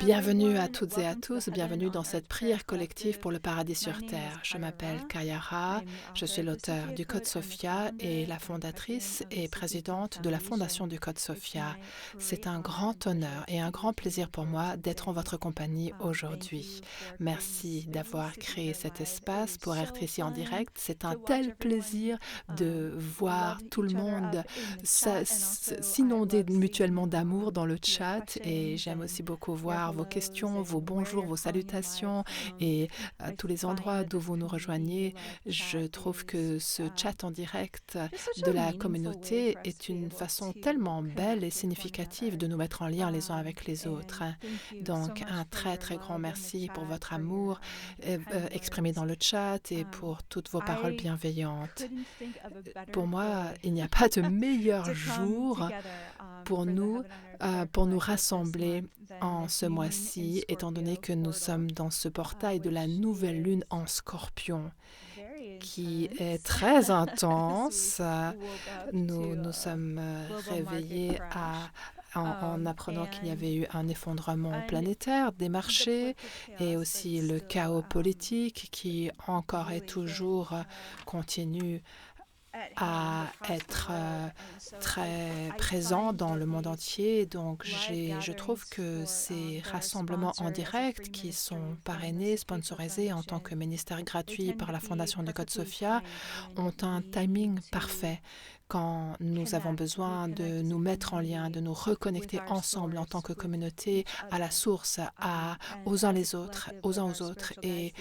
Bienvenue à toutes et à tous, bienvenue dans cette prière collective pour le paradis sur terre. Je m'appelle Kayara, je suis l'auteur du Code Sophia et la fondatrice et présidente de la Fondation du Code Sophia. C'est un grand honneur et un grand plaisir pour moi d'être en votre compagnie aujourd'hui. Merci d'avoir créé cet espace pour être ici en direct. C'est un tel plaisir de voir tout le monde s'inonder mutuellement d'amour dans le chat et j'aime aussi beaucoup voir vos questions, vos bonjours, vos salutations et tous les endroits d'où vous nous rejoignez. Je trouve que ce chat en direct de la communauté est une façon tellement belle et significative de nous mettre en lien les uns avec les autres. Donc, un très, très grand merci pour votre amour exprimé dans le chat et pour toutes vos paroles bienveillantes. Pour moi, il n'y a pas de meilleur jour pour nous rassembler en ce mois-ci, étant donné que nous sommes dans ce portail de la nouvelle lune en Scorpion, qui est très intense. Nous nous sommes réveillés en apprenant qu'il y avait eu un effondrement planétaire des marchés et aussi le chaos politique qui encore et toujours continue à être très présent dans le monde entier. Donc, je trouve que ces rassemblements en direct qui sont parrainés, sponsorisés en tant que ministère gratuit par la Fondation du Code Sophia ont un timing parfait quand nous avons besoin de nous mettre en lien, de nous reconnecter ensemble en tant que communauté à la source, aux uns aux autres et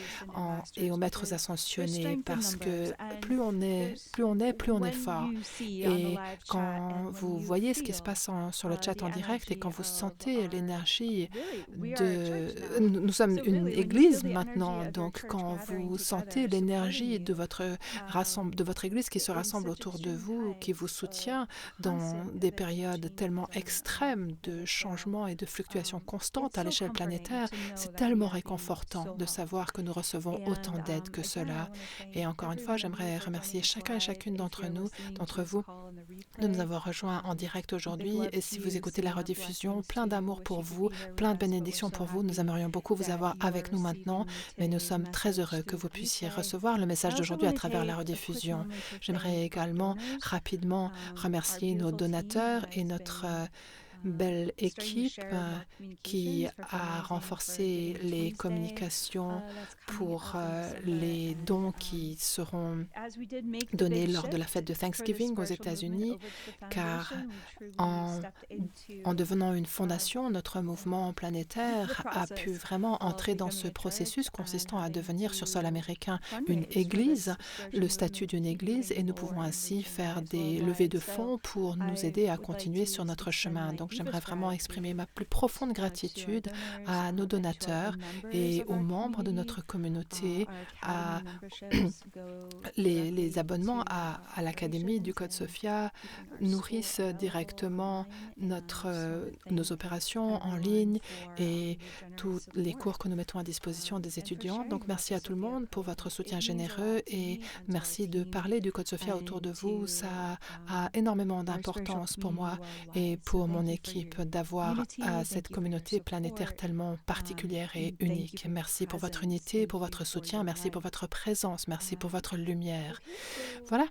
aux maîtres ascensionnés, parce que plus on est fort. Et quand vous voyez ce qui se passe sur le chat en direct et quand vous sentez l'énergie Nous sommes une église maintenant, donc quand vous sentez l'énergie de votre église qui se rassemble autour de vous, qui vous soutient dans des périodes tellement extrêmes de changements et de fluctuations constantes à l'échelle planétaire, c'est tellement réconfortant de savoir que nous recevons autant d'aide que cela. Et encore une fois, j'aimerais remercier chacun et chacune d'entre vous, de nous avoir rejoints en direct aujourd'hui. Et si vous écoutez la rediffusion, plein d'amour pour vous, plein de bénédictions pour vous. Nous aimerions beaucoup vous avoir avec nous maintenant, mais nous sommes très heureux que vous puissiez recevoir le message d'aujourd'hui à travers la rediffusion. J'aimerais également rapidement remercier nos donateurs et notre belle équipe qui a renforcé les communications pour les dons qui seront donnés lors de la fête de Thanksgiving aux États-Unis, car en devenant une fondation, notre mouvement planétaire a pu vraiment entrer dans ce processus consistant à devenir sur sol américain une église, le statut d'une église, et nous pouvons ainsi faire des levées de fonds pour nous aider à continuer sur notre chemin. Donc, j'aimerais vraiment exprimer ma plus profonde gratitude à nos donateurs et aux membres de notre communauté, à les abonnements à l'Académie du Code Sophia nourrissent directement nos opérations en ligne et tous les cours que nous mettons à disposition des étudiants. Donc, merci à tout le monde pour votre soutien généreux et merci de parler du Code Sophia autour de vous. Ça a énormément d'importance pour moi et pour mon équipe d'avoir cette communauté planétaire tellement particulière et unique. Merci pour votre unité, pour votre soutien, merci pour votre présence, merci pour votre lumière. Voilà.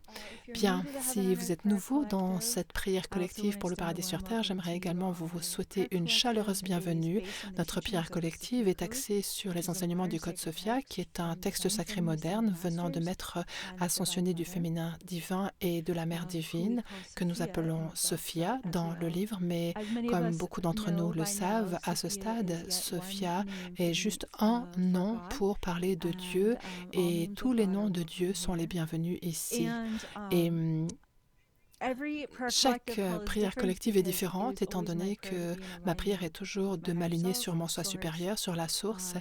Bien, si vous êtes nouveau dans cette prière collective pour le paradis sur terre, j'aimerais également vous souhaiter une chaleureuse bienvenue. Notre prière collective est axée sur les enseignements du Code Sophia, qui est un texte sacré moderne venant de maîtres ascensionnés du féminin divin et de la mère divine, que nous appelons Sophia dans le livre, mais comme beaucoup d'entre nous le savent, à ce stade, Sophia est juste un nom pour parler de Dieu et tous les noms de Dieu sont les bienvenus ici. Et chaque prière collective est différente, étant donné que ma prière est toujours de m'aligner sur mon soi supérieur, sur la source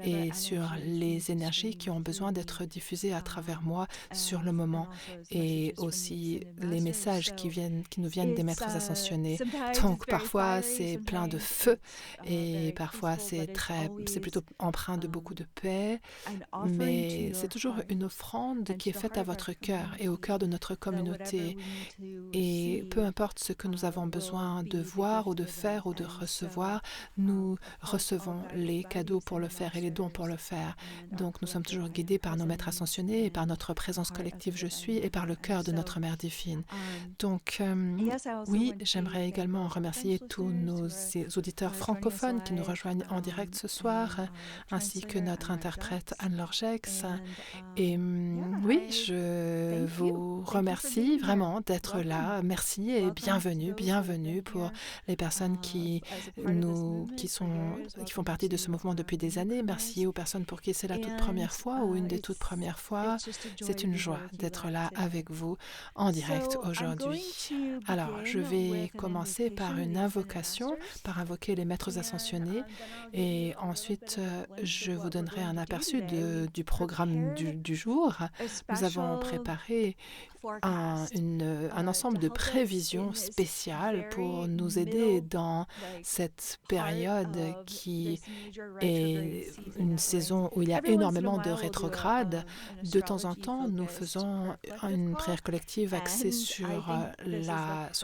et sur les énergies qui ont besoin d'être diffusées à travers moi sur le moment, et aussi les messages qui nous viennent des maîtres ascensionnés. Donc parfois c'est plein de feu et parfois c'est plutôt empreint de beaucoup de paix, mais c'est toujours une offrande qui est faite à votre cœur et au cœur de notre communauté, Et peu importe ce que nous avons besoin de voir ou de faire ou de recevoir, nous recevons les cadeaux pour le faire et les dons pour le faire. Donc nous sommes toujours guidés par nos maîtres ascensionnés et par notre présence collective Je suis et par le cœur de notre Mère divine. Donc oui, j'aimerais également remercier tous nos auditeurs francophones qui nous rejoignent en direct ce soir, ainsi que notre interprète Anne-Laure Jex. Et oui, je vous remercie vraiment d'être là. Merci et bienvenue, bienvenue pour les personnes qui font partie de ce mouvement depuis des années. Merci aux personnes pour qui c'est la toute première fois ou une des toutes premières fois. C'est une joie d'être là avec vous en direct aujourd'hui. Alors, je vais commencer par une invocation, par invoquer les maîtres ascensionnés, et ensuite je vous donnerai un aperçu du programme du jour. Nous avons préparé un ensemble de prévisions spéciales pour nous aider dans cette période qui est une saison où il y a énormément de rétrogrades. De temps en temps, nous faisons une prière collective axée sur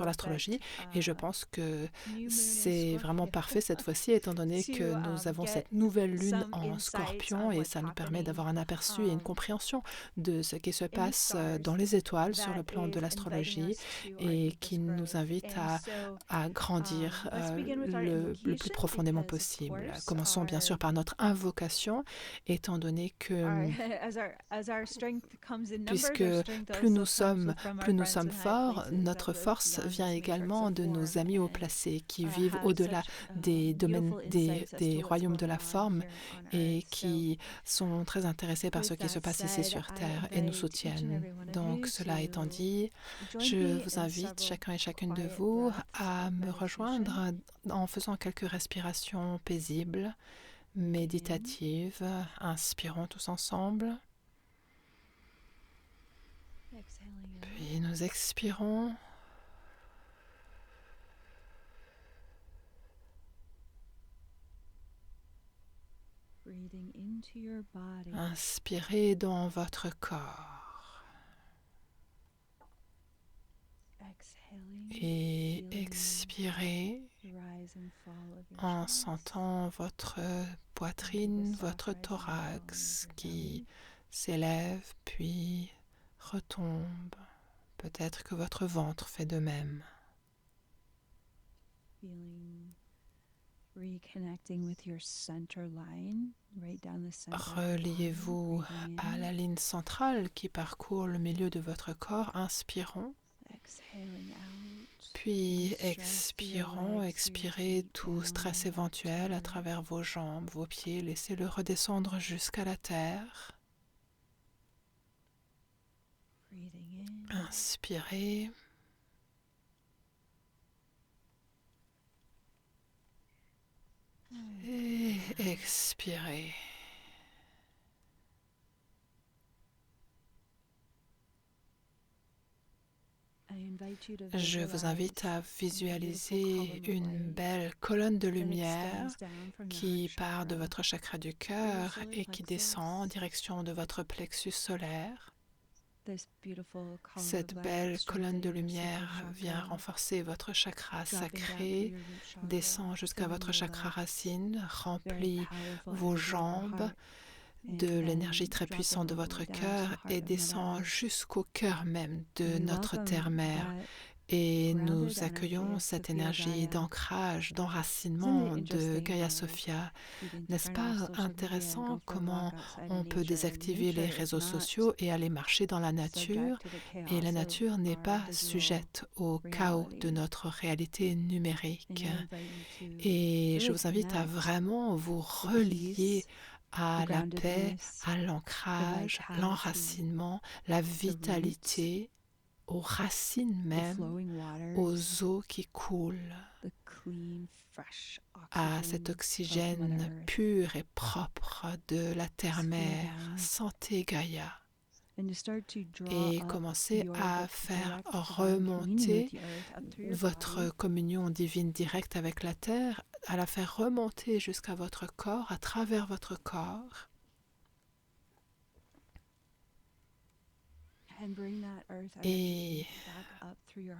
l'astrologie et je pense que c'est vraiment parfait cette fois-ci étant donné que nous avons cette nouvelle lune en Scorpion et ça nous permet d'avoir un aperçu et une compréhension de ce qui se passe dans les étoiles sur le plan de l'astrologie et qui nous invite à grandir le plus profondément possible. Commençons bien sûr par notre invocation, étant donné que puisque plus nous sommes forts, notre force vient également de nos amis haut placés qui vivent au-delà des domaines des royaumes de la forme et qui sont très intéressés par ce qui se passe ici sur Terre et nous soutiennent. Donc, cela étant dit, je vous invite chacun et chacune de vous à me rejoindre en faisant quelques respirations paisibles, méditatives. Inspirons tous ensemble. Puis nous expirons. Inspirez dans votre corps. Et expirez en sentant votre poitrine, votre thorax qui s'élève puis retombe. Peut-être que votre ventre fait de même. Reliez-vous à la ligne centrale qui parcourt le milieu de votre corps. Inspirons. Puis expirons, expirez tout stress éventuel à travers vos jambes, vos pieds. Laissez-le redescendre jusqu'à la terre. Inspirez. Et expirez. Je vous invite à visualiser une belle colonne de lumière qui part de votre chakra du cœur et qui descend en direction de votre plexus solaire. Cette belle colonne de lumière vient renforcer votre chakra sacré, descend jusqu'à votre chakra racine, remplit vos jambes de l'énergie très puissante de votre cœur et descend jusqu'au cœur même de notre terre-mère. Et nous accueillons cette énergie d'ancrage, d'enracinement de Gaia Sophia. N'est-ce pas intéressant comment on peut désactiver les réseaux sociaux et aller marcher dans la nature et la nature n'est pas sujette au chaos de notre réalité numérique. Et je vous invite à vraiment vous relier à la paix, à l'ancrage, l'enracinement, la vitalité, aux racines même, aux eaux qui coulent, à cet oxygène pur et propre de la terre-mère. Sentez Gaïa et commencez à faire remonter votre communion divine directe avec la terre, à la faire remonter jusqu'à votre corps, à travers votre corps. et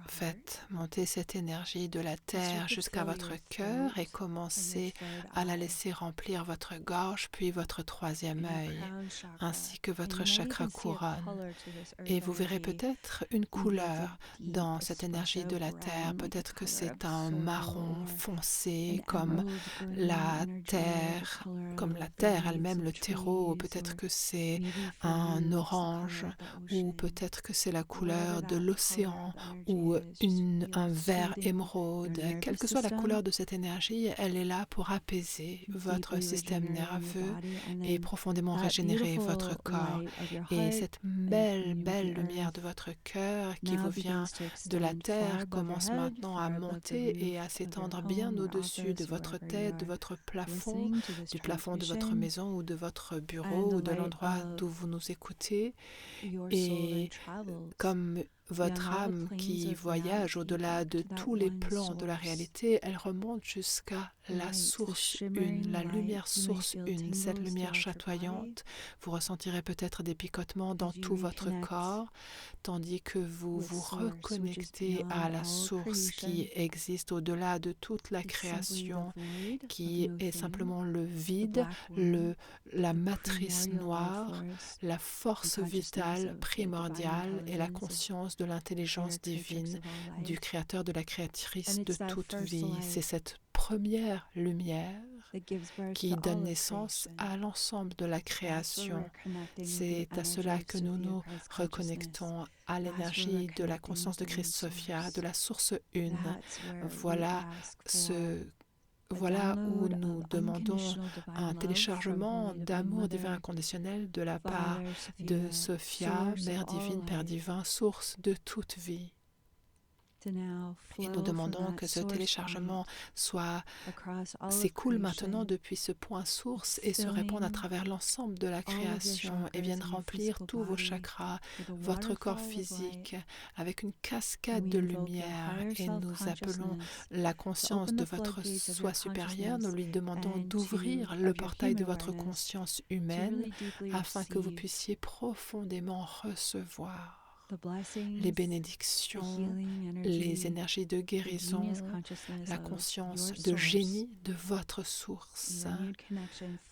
faites monter cette énergie de la terre jusqu'à votre cœur et commencez à la laisser remplir votre gorge, puis votre troisième œil, ainsi que votre chakra couronne. Et vous verrez peut-être une couleur dans cette énergie de la terre. Peut-être que c'est un marron foncé comme la terre elle-même, le terreau. Peut-être que c'est un orange, ou peut-être que c'est la couleur de l'océan, ou un vert émeraude. Quelle que soit la couleur de cette énergie, elle est là pour apaiser votre système nerveux et profondément régénérer votre corps. Et cette belle, belle lumière de votre cœur qui vous vient de la terre commence maintenant à monter et à s'étendre bien au-dessus de votre tête, de votre plafond, du plafond de votre maison ou de votre bureau ou de l'endroit d'où vous nous écoutez. Et comme votre âme qui voyage au-delà de tous les plans de la réalité, elle remonte jusqu'à la source une, la lumière source une, cette lumière chatoyante. Vous ressentirez peut-être des picotements dans tout votre corps, tandis que vous vous reconnectez à la source qui existe au-delà de toute la création, qui est simplement le vide, la matrice noire, la force vitale primordiale et la conscience de l'intelligence divine du Créateur, de la Créatrice de toute vie. C'est cette première lumière qui donne naissance à l'ensemble de la création. C'est à cela que nous nous reconnectons, à l'énergie de la conscience de Christ Sophia, de la source une. Voilà où nous demandons un téléchargement d'amour divin inconditionnel de la part de Sophia, Mère divine, Père divin, source de toute vie. Et nous demandons que ce téléchargement s'écoule maintenant depuis ce point source et se répande à travers l'ensemble de la création et vienne remplir tous vos chakras, votre corps physique, avec une cascade de lumière. Et nous appelons la conscience de votre soi supérieur. Nous lui demandons d'ouvrir le portail de votre conscience humaine afin que vous puissiez profondément recevoir les bénédictions, les énergies de guérison, la conscience de génie de votre source,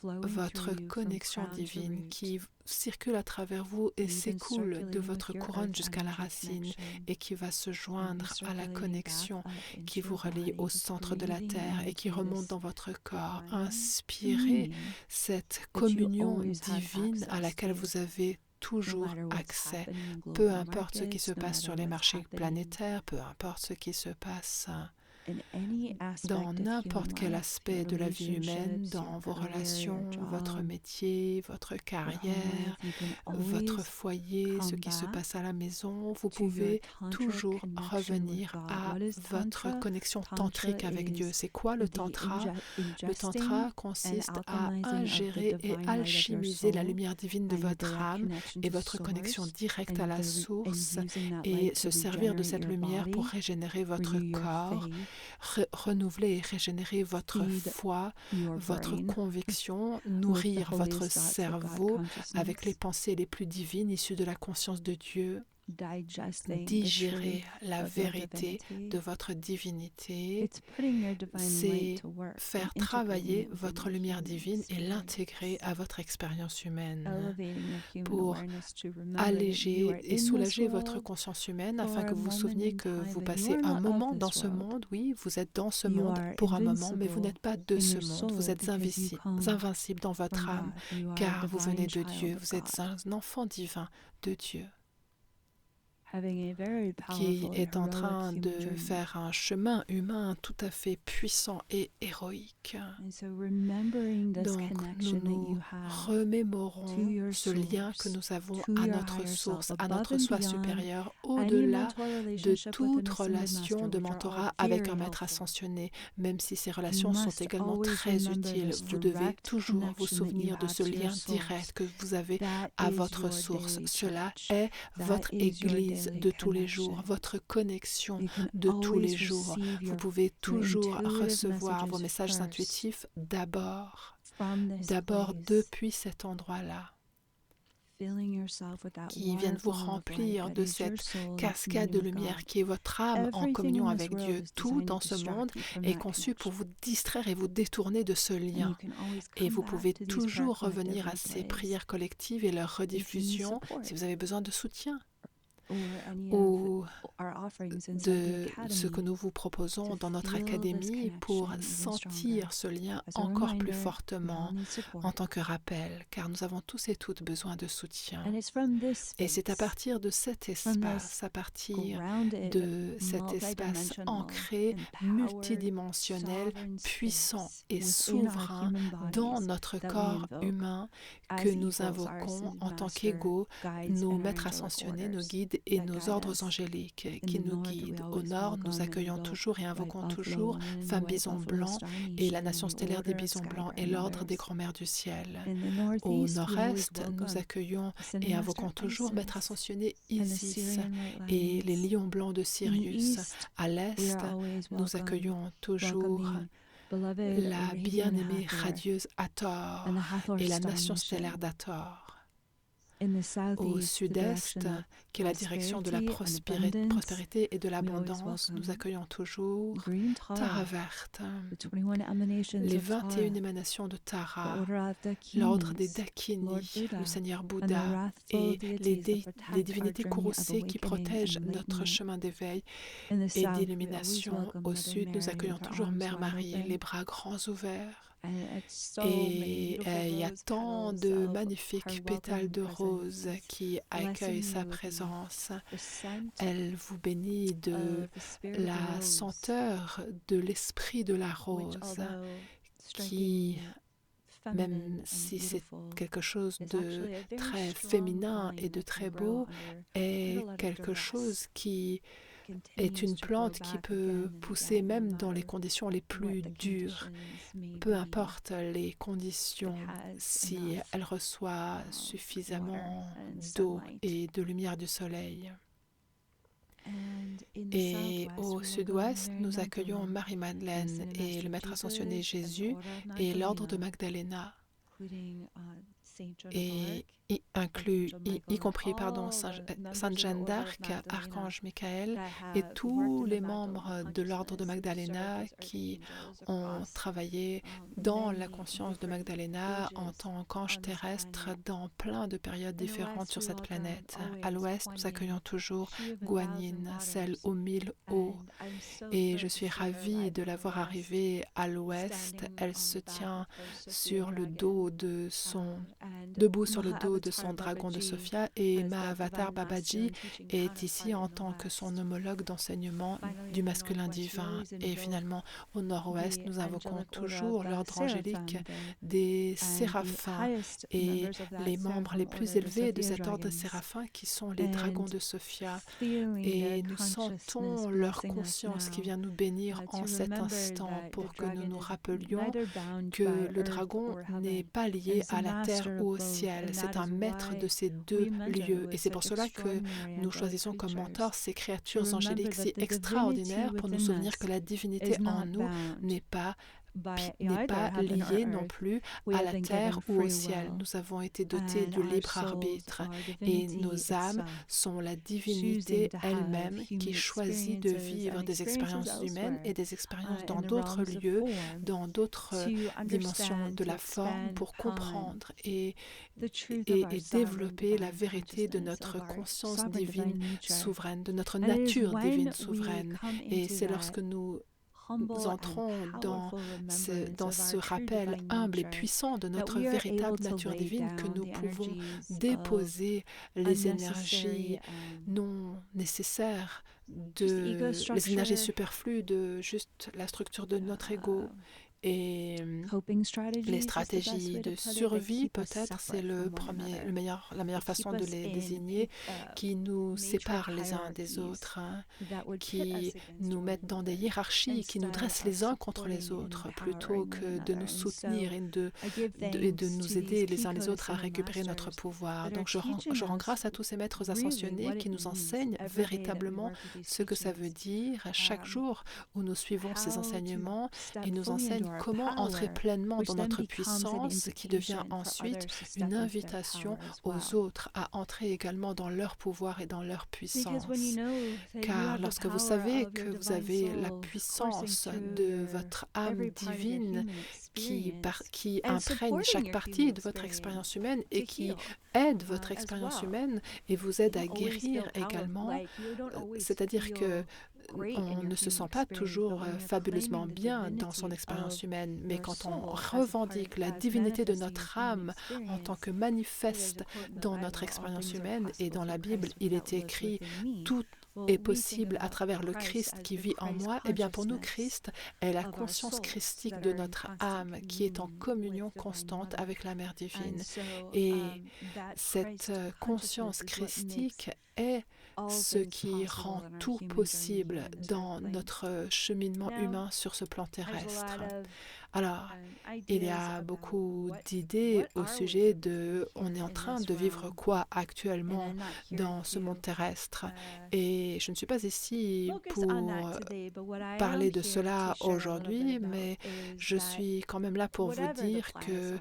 votre connexion divine qui circule à travers vous et s'écoule de votre couronne jusqu'à la racine et qui va se joindre à la connexion qui vous relie au centre de la terre et qui remonte dans votre corps. Inspirez cette communion divine à laquelle vous avez toujours accès, peu importe ce qui se passe sur les marchés planétaires, peu importe ce qui se passe dans n'importe quel aspect de la vie humaine, dans vos relations, votre métier, votre carrière, votre foyer, ce qui se passe à la maison, vous pouvez toujours revenir à votre connexion tantrique avec Dieu. C'est quoi le tantra? Le tantra consiste à ingérer et alchimiser la lumière divine de votre âme et votre connexion directe à la source et se servir de cette lumière pour régénérer votre corps, renouveler et régénérer votre foi, votre conviction, nourrir votre cerveau avec les pensées les plus divines issues de la conscience de Dieu, digérer la vérité de votre divinité, c'est faire travailler votre lumière divine et l'intégrer à votre expérience humaine pour alléger et soulager votre conscience humaine afin que vous vous souveniez que vous passez un moment dans ce monde. Oui, vous êtes dans ce monde pour un moment, mais vous n'êtes pas de ce monde. Vous êtes invincible dans votre âme car vous venez de Dieu. Vous êtes un enfant divin de Dieu qui est en train de faire un chemin humain tout à fait puissant et héroïque. Donc, nous nous remémorons ce lien que nous avons à notre source, à notre soi supérieur, au-delà de toute relation de mentorat avec un maître ascensionné, même si ces relations sont également très utiles. Vous devez toujours vous souvenir de ce lien direct que vous avez à votre source. Cela est votre Église de tous les jours, votre connexion de tous les jours. Vous pouvez toujours recevoir vos messages intuitifs d'abord depuis cet endroit-là. qui viennent vous remplir de cette cascade de lumière qui est votre âme en communion avec Dieu. Tout dans ce monde est conçu pour vous distraire et vous détourner de ce lien. Et vous pouvez toujours revenir à ces prières collectives et leur rediffusion si vous avez besoin de soutien ou de ce que nous vous proposons dans notre académie pour sentir ce lien encore plus fortement en tant que rappel, car nous avons tous et toutes besoin de soutien. Et c'est à partir de cet espace, à partir de cet espace ancré, multidimensionnel, puissant et souverain dans notre corps humain que nous invoquons en tant qu'égaux, nos maîtres ascensionnés, nos guides et nos ordres angéliques qui nous guident. Au nord, nous accueillons toujours et invoquons toujours Femme Bison Blanc et la nation stellaire des Bisons Blancs et l'ordre des Grands-Mères du ciel. Au nord-est, nous accueillons et invoquons toujours Maître ascensionné Isis et les lions blancs de Sirius. À l'est, nous accueillons toujours la bien-aimée radieuse Hathor et la nation stellaire d'Hathor. Au sud-est, qui est la direction de la prospérité et de l'abondance, nous accueillons toujours Tara verte, les 21 émanations de Tara, l'ordre des Dakini, le Seigneur Bouddha et les divinités courroucées qui protègent notre chemin d'éveil et d'illumination. Au sud, nous accueillons toujours Mère Marie, les bras grands ouverts. Et il y a tant de magnifiques pétales de rose qui accueillent sa présence. Elle vous bénit de la senteur de l'esprit de la rose qui, même si c'est quelque chose de très féminin et de très beau, est quelque chose qui est une plante qui peut pousser même dans les conditions les plus dures, peu importe les conditions, si elle reçoit suffisamment d'eau et de lumière du soleil. Et au sud-ouest, nous accueillons Marie-Madeleine et le Maître ascensionné Jésus et l'ordre de Magdalena. Et y compris Sainte Jeanne d'Arc, Archange Michael et tous les membres de l'ordre de Magdalena qui ont travaillé dans la conscience de Magdalena en tant qu'ange terrestre dans plein de périodes différentes sur cette planète. À l'ouest, nous accueillons toujours Guanyin, celle aux 1000 eaux. Et je suis ravie de la voir arriver à l'ouest. Elle se tient sur le dos de debout sur le dos de son dragon de Sophia, et Mahavatar Babaji est ici en tant que son homologue d'enseignement du masculin divin. Et finalement, au nord-ouest, nous invoquons toujours l'ordre angélique des séraphins et les membres les plus élevés de cet ordre séraphin qui sont les dragons de Sophia. Et nous sentons leur conscience qui vient nous bénir en cet instant pour que nous nous rappelions que le dragon n'est pas lié à la terre ou au ciel. C'est un maître de ces deux lieux. Et c'est pour cela que nous choisissons comme mentors ces créatures angéliques si extraordinaires pour nous souvenir que la divinité en nous n'est pas lié non plus à la terre ou au ciel. Nous avons été dotés du libre arbitre et nos âmes sont la divinité elle-même qui choisit de vivre des expériences humaines et des expériences dans d'autres lieux, dans d'autres dimensions de la forme pour comprendre et développer la vérité de notre conscience divine souveraine, de notre nature divine souveraine. Et c'est lorsque nous entrons dans ce rappel humble et puissant de notre véritable nature divine que nous pouvons déposer les énergies non nécessaires, les énergies superflues de juste la structure de notre ego. Et les stratégies de survie, peut-être, c'est la meilleure façon de les désigner, qui nous séparent les uns des autres, qui nous mettent dans des hiérarchies, qui nous dressent les uns contre les autres, plutôt que de nous soutenir et de nous aider les uns les autres à récupérer notre pouvoir. Donc je rends grâce à tous ces maîtres ascensionnés qui nous enseignent véritablement ce que ça veut dire chaque jour où nous suivons ces enseignements et nous enseignent comment entrer pleinement dans notre puissance qui devient ensuite une invitation aux autres à entrer également dans leur pouvoir et dans leur puissance. Car lorsque vous savez que vous avez la puissance de votre âme divine qui imprègne chaque partie de votre expérience humaine et qui aide votre expérience humaine et vous aide à guérir également, c'est-à-dire que on ne se sent pas toujours fabuleusement bien dans son expérience humaine, mais quand on revendique la divinité de notre âme en tant que manifeste dans notre expérience humaine, et dans la Bible, il est écrit « Tout est possible à travers le Christ qui vit en moi », eh bien pour nous, Christ est la conscience christique de notre âme qui est en communion constante avec la Mère divine. Et cette conscience christique est ce qui rend tout possible dans notre cheminement humain sur ce plan terrestre. Alors, il y a beaucoup d'idées au sujet de on est en train de vivre quoi actuellement dans ce monde terrestre. Et je ne suis pas ici pour parler de cela aujourd'hui, mais je suis quand même là pour vous dire que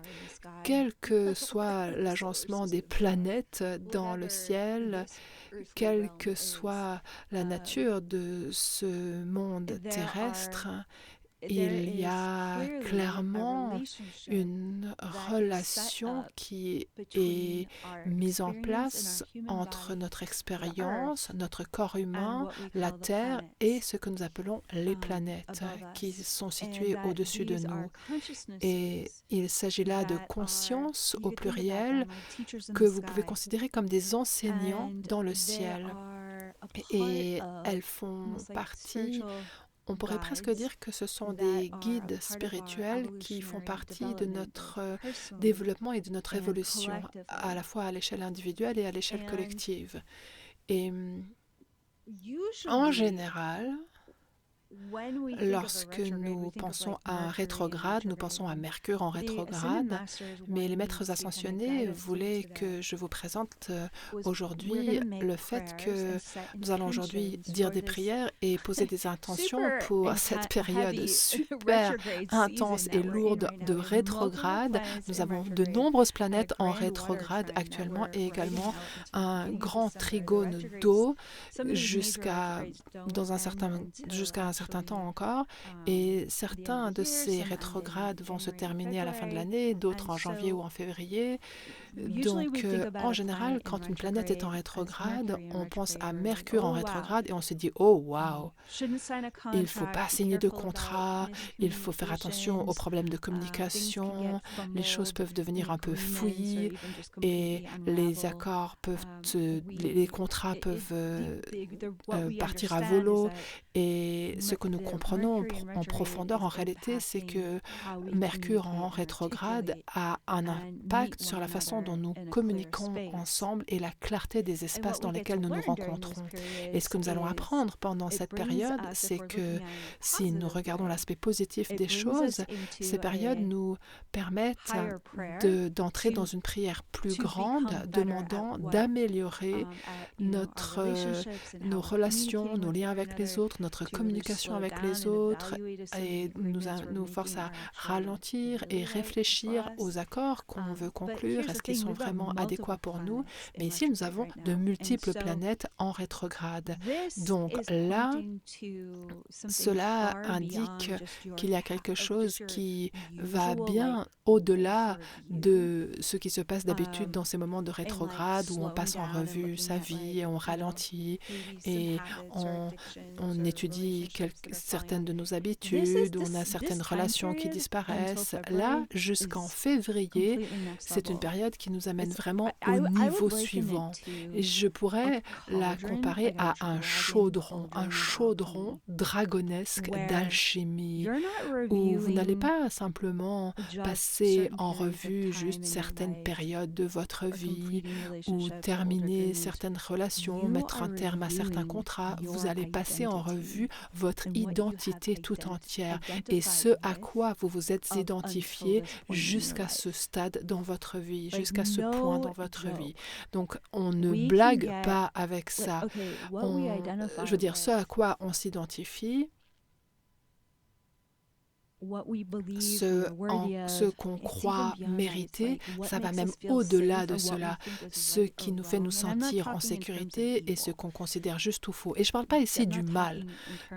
quel que soit l'agencement des planètes dans le ciel, quelle que soit la nature de ce monde terrestre, il y a clairement une relation qui est mise en place entre notre expérience, notre corps humain, la Terre et ce que nous appelons les planètes qui sont situées au-dessus de nous. Et il s'agit là de conscience au pluriel que vous pouvez considérer comme des enseignants dans le ciel. Et elles font partie, on pourrait presque dire que ce sont des guides spirituels qui font partie de notre développement et de notre évolution, à la fois à l'échelle individuelle et à l'échelle collective. Et en général, lorsque nous pensons à un rétrograde, nous pensons à Mercure en rétrograde, mais les maîtres ascensionnés voulaient que je vous présente aujourd'hui le fait que nous allons aujourd'hui dire des prières et poser des intentions pour cette période super intense et lourde de rétrograde. Nous avons de nombreuses planètes en rétrograde actuellement et également un grand trigone d'eau jusqu'à un certain temps encore, et certains de ces rétrogrades vont se terminer à la fin de l'année, d'autres en janvier ou en février. Donc, en général, quand une planète est en rétrograde, on pense à Mercure en rétrograde et on se dit « Oh, wow! Il ne faut pas signer de contrat, il faut faire attention aux problèmes de communication, les choses peuvent devenir un peu fouillis et les accords peuvent, les contrats peuvent partir à volo. » Et ce que nous comprenons en profondeur, en réalité, c'est que Mercure en rétrograde a un impact sur la façon dont nous communiquons ensemble et la clarté des espaces dans lesquels nous nous rencontrons. Et ce que nous allons apprendre pendant cette période, c'est que si nous regardons l'aspect positif des choses, ces périodes nous permettent d'entrer dans une prière plus grande, demandant d'améliorer nos relations, nos liens avec les autres, notre communication avec les autres, et nous force à ralentir et réfléchir aux accords qu'on veut conclure. Est-ce qu'ils sont vraiment adéquats pour nous? Mais ici, nous avons de multiples planètes en rétrograde. Donc là, cela indique qu'il y a quelque chose qui va bien au-delà de ce qui se passe d'habitude dans ces moments de rétrograde où on passe en revue sa vie et on ralentit et on étudie certaines de nos habitudes, on a certaines relations qui disparaissent. Là, jusqu'en février, c'est une période qui nous amène vraiment au niveau suivant. Et je pourrais la comparer à un chaudron dragonesque d'alchimie, où vous n'allez pas simplement passer en revue juste certaines périodes de votre vie ou terminer certaines relations, mettre un terme à certains contrats. Vous allez passer en revue votre identité tout entière et ce à quoi vous vous êtes identifié jusqu'à ce stade dans votre vie, jusqu'à ce point dans votre vie. Donc, on ne blague pas avec ça. Je veux dire, ce à quoi on s'identifie, ce qu'on croit mériter, ça va même au-delà de cela, ce qui nous fait nous sentir en sécurité et ce qu'on considère juste ou faux. Et je ne parle pas ici du mal,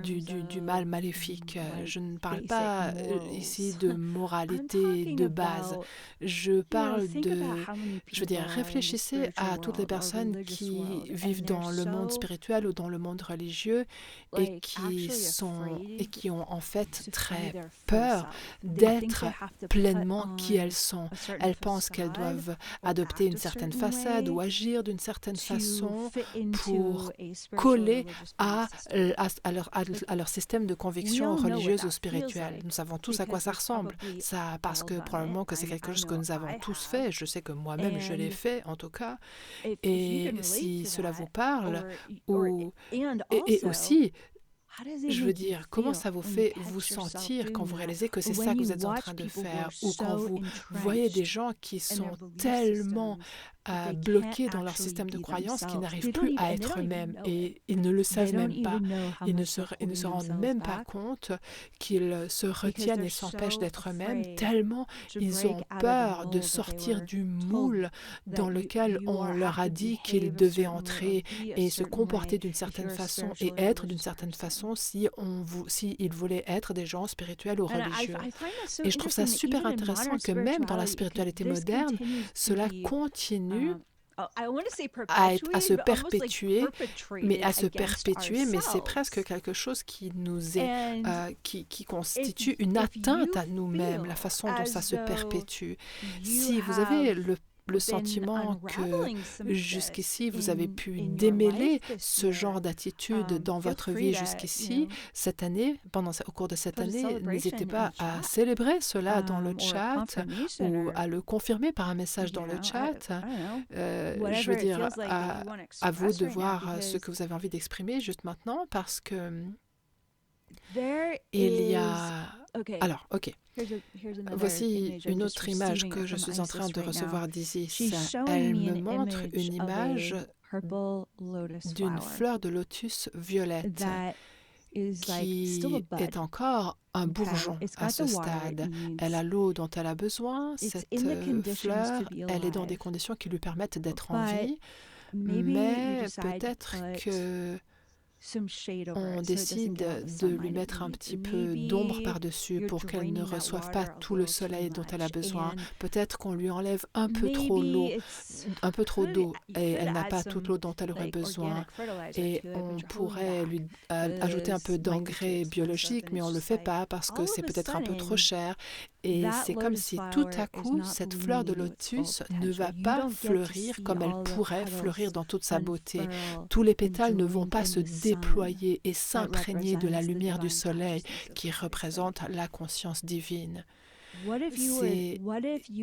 du mal maléfique. Je ne parle pas ici de moralité de base. Je parle je veux dire, réfléchissez à toutes les personnes qui vivent dans le monde spirituel ou dans le monde religieux et qui ont en fait très peur d'être pleinement qui elles sont. Elles pensent qu'elles doivent adopter une certaine façade ou agir d'une certaine façon pour coller à leur système de conviction religieuse ou spirituelle. Nous savons tous à quoi ça ressemble. Ça, parce que probablement que c'est quelque chose que nous avons tous fait. Je sais que moi-même, je l'ai fait, en tout cas. Et si cela vous parle, et aussi, je veux dire, comment ça vous fait vous sentir quand vous réalisez que c'est ça que vous êtes en train de faire, ou quand vous voyez des gens qui sont tellement bloqués dans leur système de croyance qu'ils n'arrivent plus à être eux-mêmes et ils ne le savent même pas. Ils ne se rendent même pas compte qu'ils se retiennent et s'empêchent d'être eux-mêmes tellement ils ont peur de sortir du moule dans lequel on leur a dit qu'ils devaient entrer et se comporter d'une certaine façon et être d'une certaine façon si ils voulaient être des gens spirituels ou religieux. Et je trouve ça super intéressant que même dans la spiritualité moderne, cela continue à se perpétuer, mais c'est presque quelque chose qui nous est, qui constitue une atteinte à nous-mêmes, la façon dont ça se perpétue. Si vous avez le sentiment que jusqu'ici, vous avez pu démêler ce genre d'attitude dans votre vie jusqu'ici, cette année, au cours de cette année, n'hésitez pas à célébrer cela dans le chat ou à le confirmer par un message dans le chat. Je veux dire, à vous de voir ce que vous avez envie d'exprimer juste maintenant parce que il y a... Alors, OK. Voici une autre image que je suis en train de recevoir d'Isis. Elle me montre une image d'une fleur de lotus violette qui est encore un bourgeon à ce stade. Elle a l'eau dont elle a besoin. Cette fleur, elle est dans des conditions qui lui permettent d'être en vie, mais peut-être que on décide de lui mettre un petit peu d'ombre par-dessus pour qu'elle ne reçoive pas tout le soleil dont elle a besoin. Peut-être qu'on lui enlève un peu trop d'eau et elle n'a pas toute l'eau dont elle aurait besoin. Et on pourrait lui ajouter un peu d'engrais biologique, mais on ne le fait pas parce que c'est peut-être un peu trop cher. Et c'est comme si tout à coup, cette fleur de lotus ne va pas fleurir comme elle pourrait fleurir dans toute sa beauté. Tous les pétales ne vont pas se déployer et s'imprégner de la lumière du soleil qui représente la conscience divine.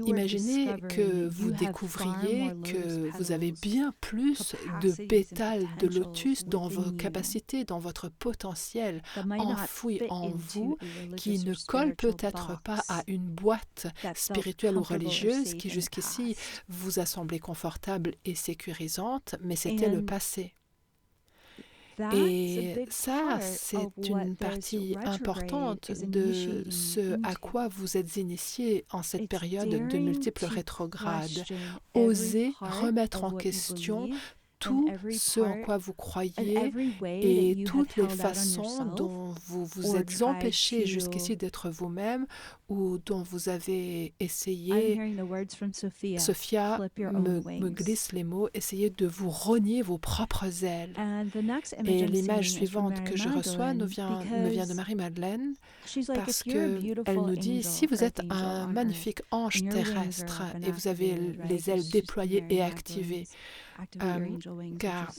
Imaginez que vous découvriez que vous avez bien plus de pétales de lotus dans vos capacités, dans votre potentiel enfoui en vous, qui ne colle peut-être pas à une boîte spirituelle ou religieuse qui jusqu'ici vous a semblé confortable et sécurisante, mais c'était le passé. Et ça, c'est une partie importante de ce à quoi vous êtes initié en cette période de multiples rétrogrades. Osez remettre en question tout ce en quoi vous croyez et toutes les façons dont vous vous êtes empêché jusqu'ici d'être vous-même ou dont vous avez essayé, Sophia me glisse les mots, essayez de vous rogner vos propres ailes. Et l'image suivante que je reçois me vient de Marie-Madeleine parce qu'elle nous dit, si vous êtes un magnifique ange terrestre et vous avez les ailes déployées et activées, car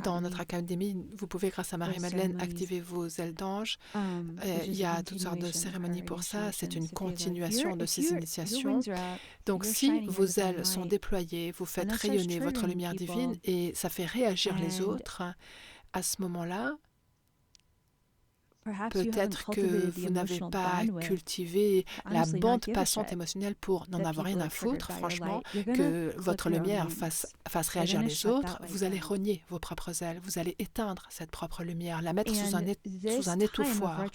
dans notre académie, vous pouvez, grâce à Marie-Madeleine, activer vos ailes d'ange. Il y a toutes sortes de cérémonies pour ça. C'est une continuation de ces initiations. Donc, si vos ailes sont déployées, vous faites rayonner votre lumière divine et ça fait réagir les autres, à ce moment-là, Peut-être que vous n'avez pas cultivé la bande passante émotionnelle pour n'en avoir rien à foutre, franchement, que votre lumière fasse réagir les autres. Vous allez rogner vos propres ailes, vous allez éteindre cette propre lumière, la mettre sous un étouffoir.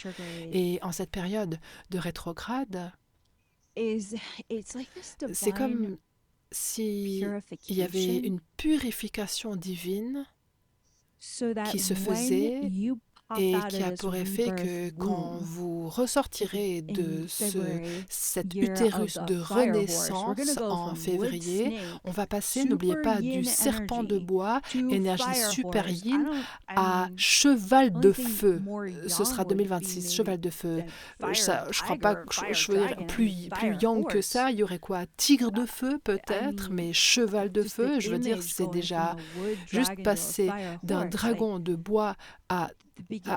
Et en cette période de rétrograde, c'est comme s'il y avait une purification divine qui se faisait et qui a pour effet que quand vous ressortirez de cet utérus de renaissance en février, on va passer, n'oubliez pas, du serpent de bois, énergie super yin, à cheval de feu. Ce sera 2026, cheval de feu. Je crois pas que je veux dire plus yang que ça. Il y aurait quoi? Tigre de feu peut-être, mais cheval de feu, je veux dire, c'est déjà juste passer d'un dragon de bois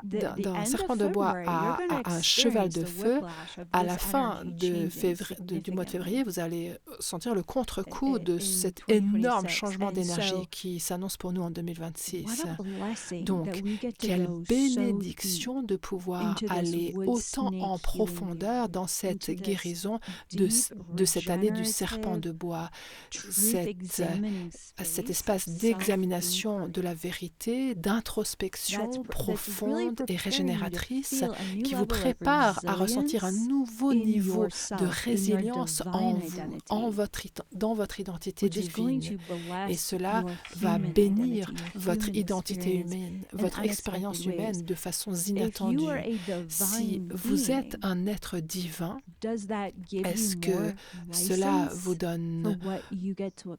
d'un serpent de bois à un cheval de feu. À la fin du mois de février, vous allez sentir le contre-coup de cet énorme changement d'énergie qui s'annonce pour nous en 2026. Donc, quelle bénédiction de pouvoir aller autant en profondeur dans cette guérison de cette année du serpent de bois, cet espace d'examination de la vérité, d'introspection profonde et régénératrice qui vous prépare à ressentir un nouveau niveau de résilience en vous, dans votre identité divine. Et cela va bénir votre identité humaine, votre expérience humaine de façon inattendue. Si vous êtes un être divin, est-ce que cela vous donne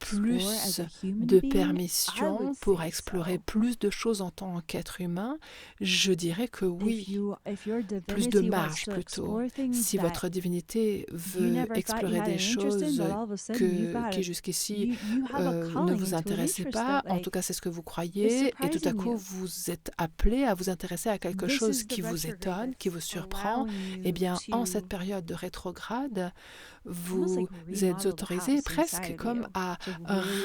plus de permission pour explorer plus de choses en tant qu'être humain? Je dirais que oui, plus de marge plutôt. Si votre divinité veut explorer des choses qui jusqu'ici ne vous intéressaient pas, en tout cas c'est ce que vous croyez, et tout à coup vous êtes appelé à vous intéresser à quelque chose qui vous étonne, qui vous surprend, eh bien en cette période de rétrograde, vous êtes autorisé presque comme à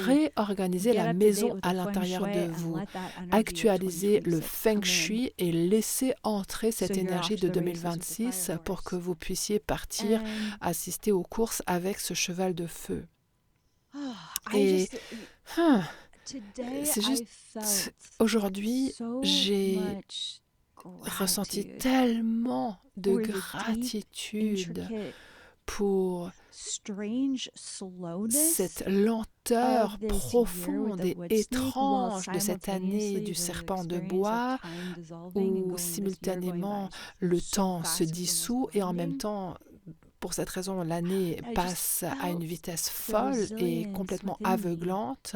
réorganiser la maison à l'intérieur de vous, actualiser le feng shui et laisser entrer cette énergie de 2026 pour que vous puissiez partir assister aux courses avec ce cheval de feu. Et c'est juste, aujourd'hui, j'ai ressenti tellement de gratitude pour cette lenteur profonde et étrange de cette année du serpent de bois, où simultanément le temps se dissout et en même temps, pour cette raison, l'année passe à une vitesse folle et complètement aveuglante.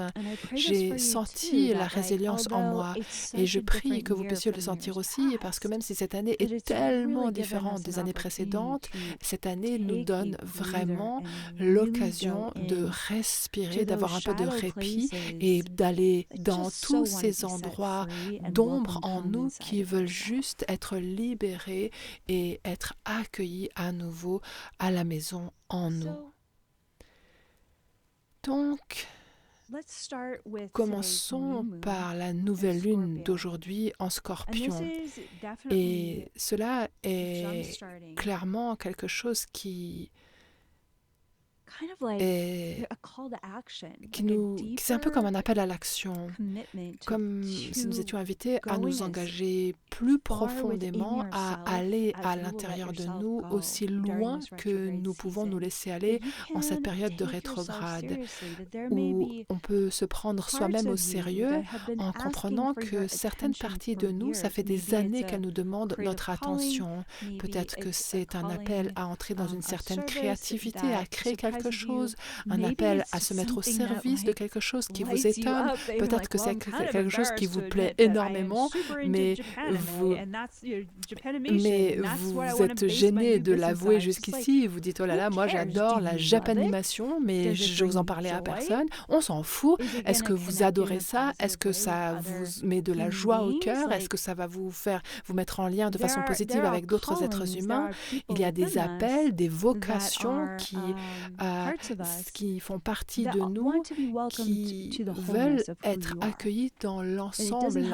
J'ai senti la résilience en moi et je prie que vous puissiez le sentir aussi parce que même si cette année est tellement différente des années précédentes, cette année nous donne vraiment l'occasion de respirer, d'avoir un peu de répit et d'aller dans tous ces endroits d'ombre en nous qui veulent juste être libérés et être accueillis à nouveau à la maison en nous. Donc, commençons par la nouvelle lune d'aujourd'hui en Scorpion. Et cela est clairement quelque chose qui c'est un peu comme un appel à l'action, comme si nous étions invités à nous engager plus profondément, à aller à l'intérieur de nous aussi loin que nous pouvons nous laisser aller en cette période de rétrograde, où on peut se prendre soi-même au sérieux en comprenant que certaines parties de nous, ça fait des années qu'elles nous demandent notre attention. Peut-être que c'est un appel à entrer dans une certaine créativité, à créer quelque chose, un appel à se mettre au service de quelque chose qui vous étonne. Peut-être que c'est quelque chose qui vous plaît énormément, mais vous êtes gêné de l'avouer jusqu'ici. Vous dites, oh là là, moi j'adore la japanimation, mais je vous en parlais à personne. On s'en fout. Est-ce que vous adorez ça? Est-ce que ça vous met de la joie au cœur? Est-ce que ça va vous mettre en lien de façon positive avec d'autres êtres humains? Il y a des appels, des vocations qui qui font partie de nous, qui veulent être accueillis dans l'ensemble,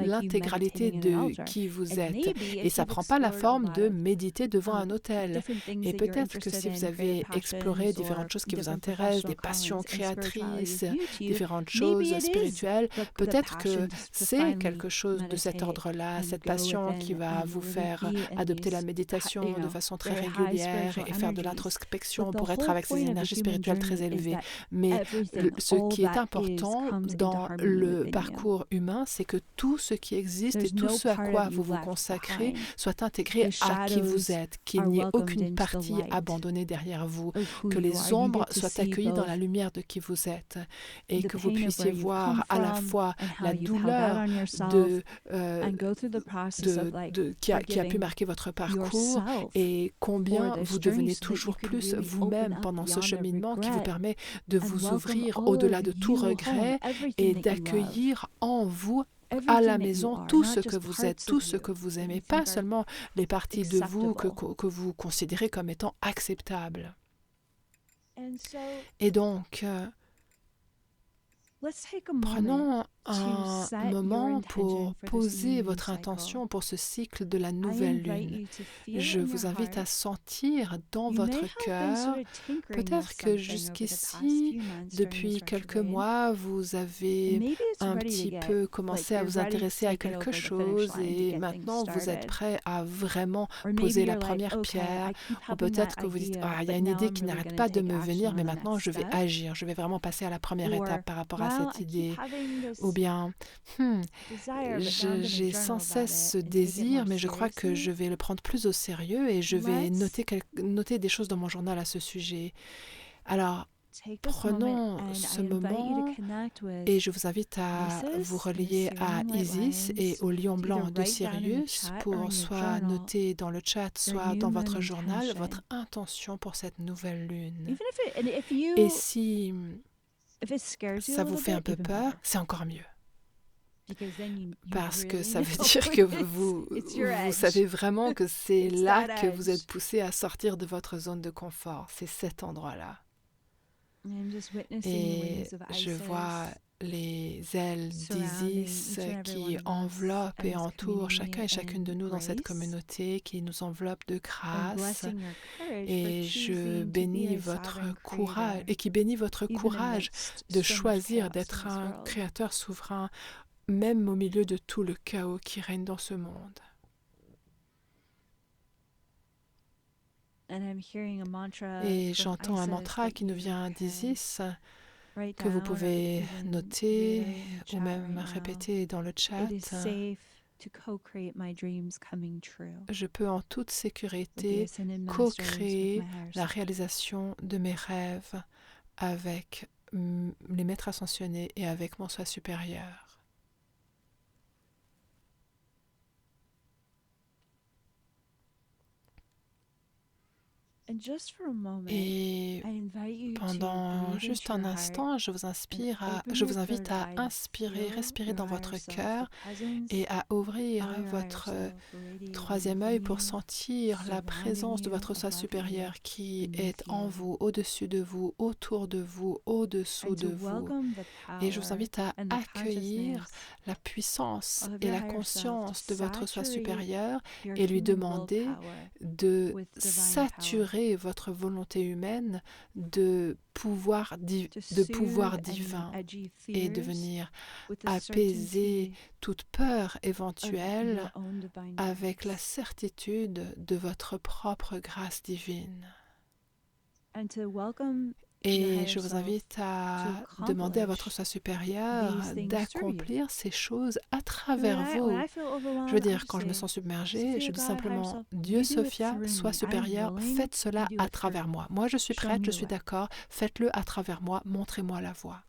l'intégralité de qui vous êtes. Et ça ne prend pas la forme de méditer devant un autel. Et peut-être que si vous avez exploré différentes choses qui vous intéressent, des passions créatrices, différentes choses spirituelles, peut-être que c'est quelque chose de cet ordre-là, cette passion qui va vous faire adopter la méditation de façon très régulière et faire de l'introspection pour être avec ces énergies spirituelles très élevées. Mais ce qui est important dans le parcours humain, c'est que tout ce qui existe et tout ce à quoi vous vous consacrez soit intégré à qui vous êtes, qu'il n'y ait aucune partie abandonnée derrière vous, que les ombres soient accueillies dans la lumière de qui vous êtes et que vous puissiez voir à la fois la douleur qui a pu marquer votre parcours et combien vous devenez toujours plus vous-même pendant ce cheminement qui vous permet de vous ouvrir au-delà de tout regret et d'accueillir en vous à la maison tout ce que vous êtes, tout ce que vous aimez, pas seulement les parties de vous que vous considérez comme étant acceptables. Et donc, prenons un moment pour poser votre intention pour ce cycle de la nouvelle lune. Je vous invite à sentir dans votre cœur, peut-être que jusqu'ici, depuis quelques mois, vous avez un petit peu commencé à vous intéresser à quelque chose et maintenant vous êtes prêt à vraiment poser la première pierre. Ou peut-être que vous dites, ah, il y a une idée qui n'arrête pas de me venir, mais maintenant je vais agir, je vais vraiment passer à la première étape par rapport à cette idée. Ou bien, j'ai sans cesse ce désir, mais je crois que je vais le prendre plus au sérieux et je vais noter des choses dans mon journal à ce sujet. Alors, prenons ce moment et je vous invite à vous relier à Isis et au lion blanc de Sirius pour soit noter dans le chat, soit dans votre journal, votre intention pour cette nouvelle lune. Et si ça vous fait un peu peur, c'est encore mieux. Parce que ça veut dire que vous savez vraiment que c'est là que vous êtes poussé à sortir de votre zone de confort. C'est cet endroit-là. Et je vois les ailes d'Isis qui enveloppent et entourent chacun et chacune de nous dans cette communauté, qui nous enveloppe de grâce. Et je bénis votre courage, et qui bénit votre courage de choisir d'être un créateur souverain, même au milieu de tout le chaos qui règne dans ce monde. Et j'entends un mantra qui nous vient d'Isis, que vous pouvez noter ou même répéter dans le chat. Je peux en toute sécurité co-créer la réalisation de mes rêves avec les maîtres ascensionnés et avec mon soi supérieur. Et pendant juste un instant, je vous invite à inspirer, respirer dans votre cœur et à ouvrir votre troisième œil pour sentir la présence de votre soi supérieur qui est en vous, au-dessus de vous, autour de vous, au-dessous de vous. Et je vous invite à accueillir la puissance et la conscience de votre soi supérieur et lui demander de saturer votre volonté humaine de pouvoir divin et de venir apaiser toute peur éventuelle avec la certitude de votre propre grâce divine. Et je vous invite à demander à votre soi supérieur d'accomplir ces choses à travers vous. Je veux dire, quand je me sens submergée, je dis simplement « Dieu, Sophia, soi supérieur, faites cela à travers moi. Moi, je suis prête, je suis d'accord, faites-le à travers moi, montrez-moi la voie. »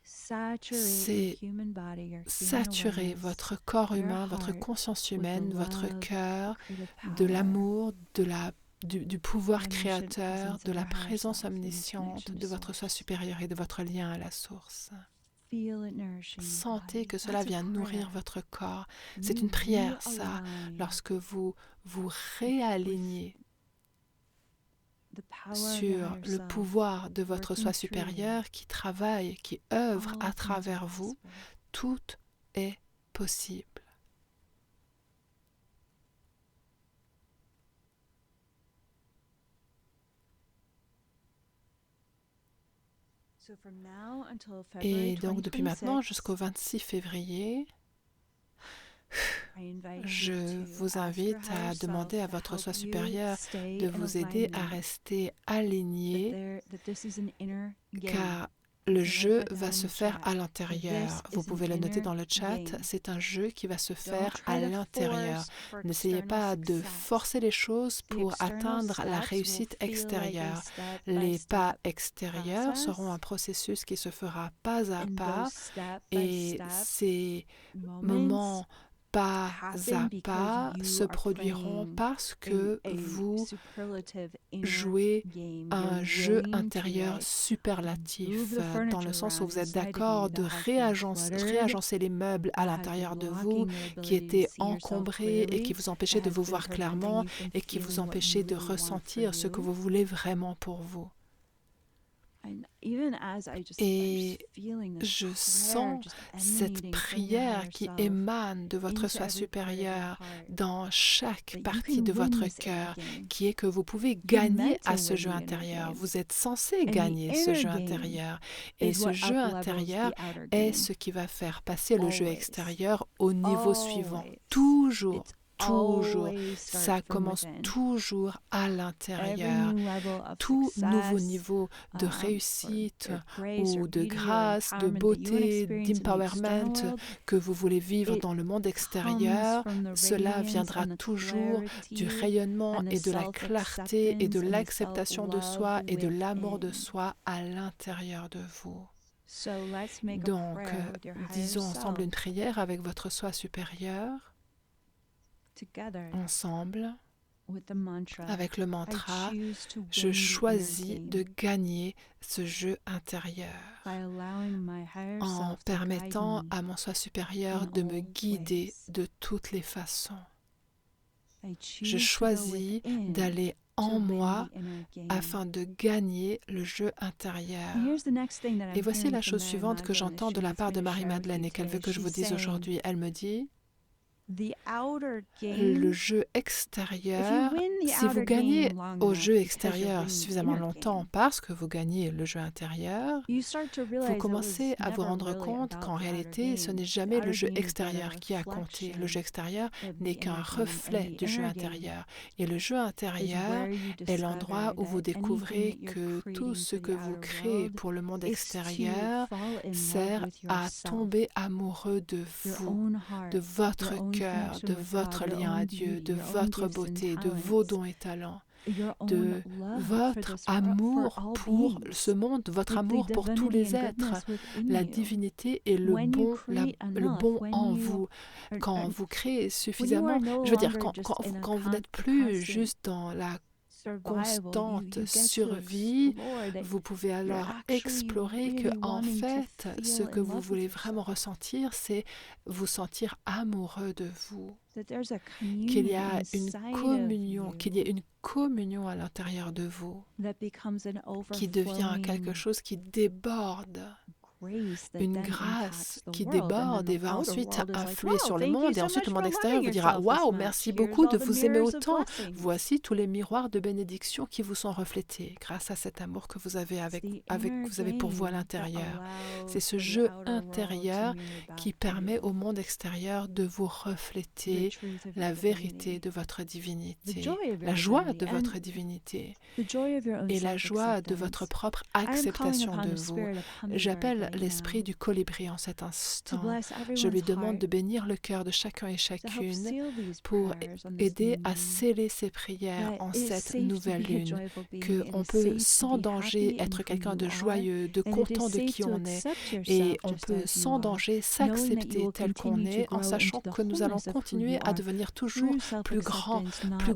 C'est saturer votre corps humain, votre conscience humaine, votre cœur, de l'amour, du pouvoir créateur, de la présence omnisciente, de votre soi supérieur et de votre lien à la source. Sentez que cela vient nourrir votre corps. C'est une prière, ça, lorsque vous vous réalignez sur le pouvoir de votre soi supérieur qui travaille, qui œuvre à travers vous, tout est possible. Et donc depuis maintenant jusqu'au 26 février, je vous invite à demander à votre soi supérieur de vous aider à rester aligné, car le jeu va se faire à l'intérieur. Vous pouvez le noter dans le chat, c'est un jeu qui va se faire à l'intérieur. N'essayez pas de forcer les choses pour atteindre la réussite extérieure. Les pas extérieurs seront un processus qui se fera pas à pas, et ces moments pas à pas se produiront parce que vous jouez un jeu intérieur superlatif, dans le sens où vous êtes d'accord de réagencer les meubles à l'intérieur de vous qui étaient encombrés et qui vous empêchaient de vous voir clairement et qui vous empêchaient de ressentir ce que vous voulez vraiment pour vous. Et je sens cette prière qui émane de votre soi supérieur dans chaque partie de votre cœur, qui est que vous pouvez gagner à ce jeu intérieur. Vous êtes censé gagner ce jeu intérieur. Et ce jeu intérieur est ce qui va faire passer le jeu extérieur au niveau suivant. Toujours. Ça commence toujours à l'intérieur. Tout nouveau niveau de réussite ou de grâce, de beauté, d'empowerment que vous voulez vivre dans le monde extérieur, cela viendra toujours du rayonnement et de la clarté et de l'acceptation de soi et de l'amour de soi à l'intérieur de vous. Donc, disons ensemble une prière avec votre soi supérieur. Ensemble, avec le mantra, je choisis de gagner ce jeu intérieur en permettant à mon soi supérieur de me guider de toutes les façons. Je choisis d'aller en moi afin de gagner le jeu intérieur. Et voici la chose suivante que j'entends de la part de Marie-Madeleine et qu'elle veut que je vous dise aujourd'hui. Elle me dit: le jeu extérieur, si vous gagnez au jeu extérieur suffisamment longtemps parce que vous gagnez le jeu intérieur, vous commencez à vous rendre compte qu'en réalité, ce n'est jamais le jeu extérieur qui a compté. Le jeu extérieur n'est qu'un reflet du jeu intérieur. Et le jeu intérieur est l'endroit où vous découvrez que tout ce que vous créez pour le monde extérieur sert à tomber amoureux de vous, de votre cœur, de votre lien à Dieu, de votre beauté, de vos dons et talents, de votre amour pour ce monde, votre amour pour tous les êtres, la divinité et le bon en vous. Quand vous créez suffisamment, je veux dire, quand vous n'êtes plus juste dans la constante survie, vous pouvez alors explorer que, en fait, ce que vous voulez vraiment ressentir, c'est vous sentir amoureux de vous. Qu'il y a une communion à l'intérieur de vous qui devient quelque chose qui déborde. Une grâce qui déborde et va ensuite influer sur le monde, et ensuite le monde extérieur vous dira: waouh, merci beaucoup de vous aimer autant. Voici tous les miroirs de bénédiction qui vous sont reflétés grâce à cet amour que vous avez vous avez pour vous à l'intérieur. C'est ce jeu intérieur qui permet au monde extérieur de vous refléter la vérité de votre divinité, la joie de votre divinité et la joie de votre propre acceptation de vous. J'appelle l'esprit du colibri en cet instant. Je lui demande de bénir le cœur de chacun et chacune pour aider à sceller ces prières en cette nouvelle lune, qu'on peut sans danger être quelqu'un de joyeux, de content de qui on est, et on peut sans danger s'accepter tel qu'on est en sachant que nous allons continuer à devenir toujours plus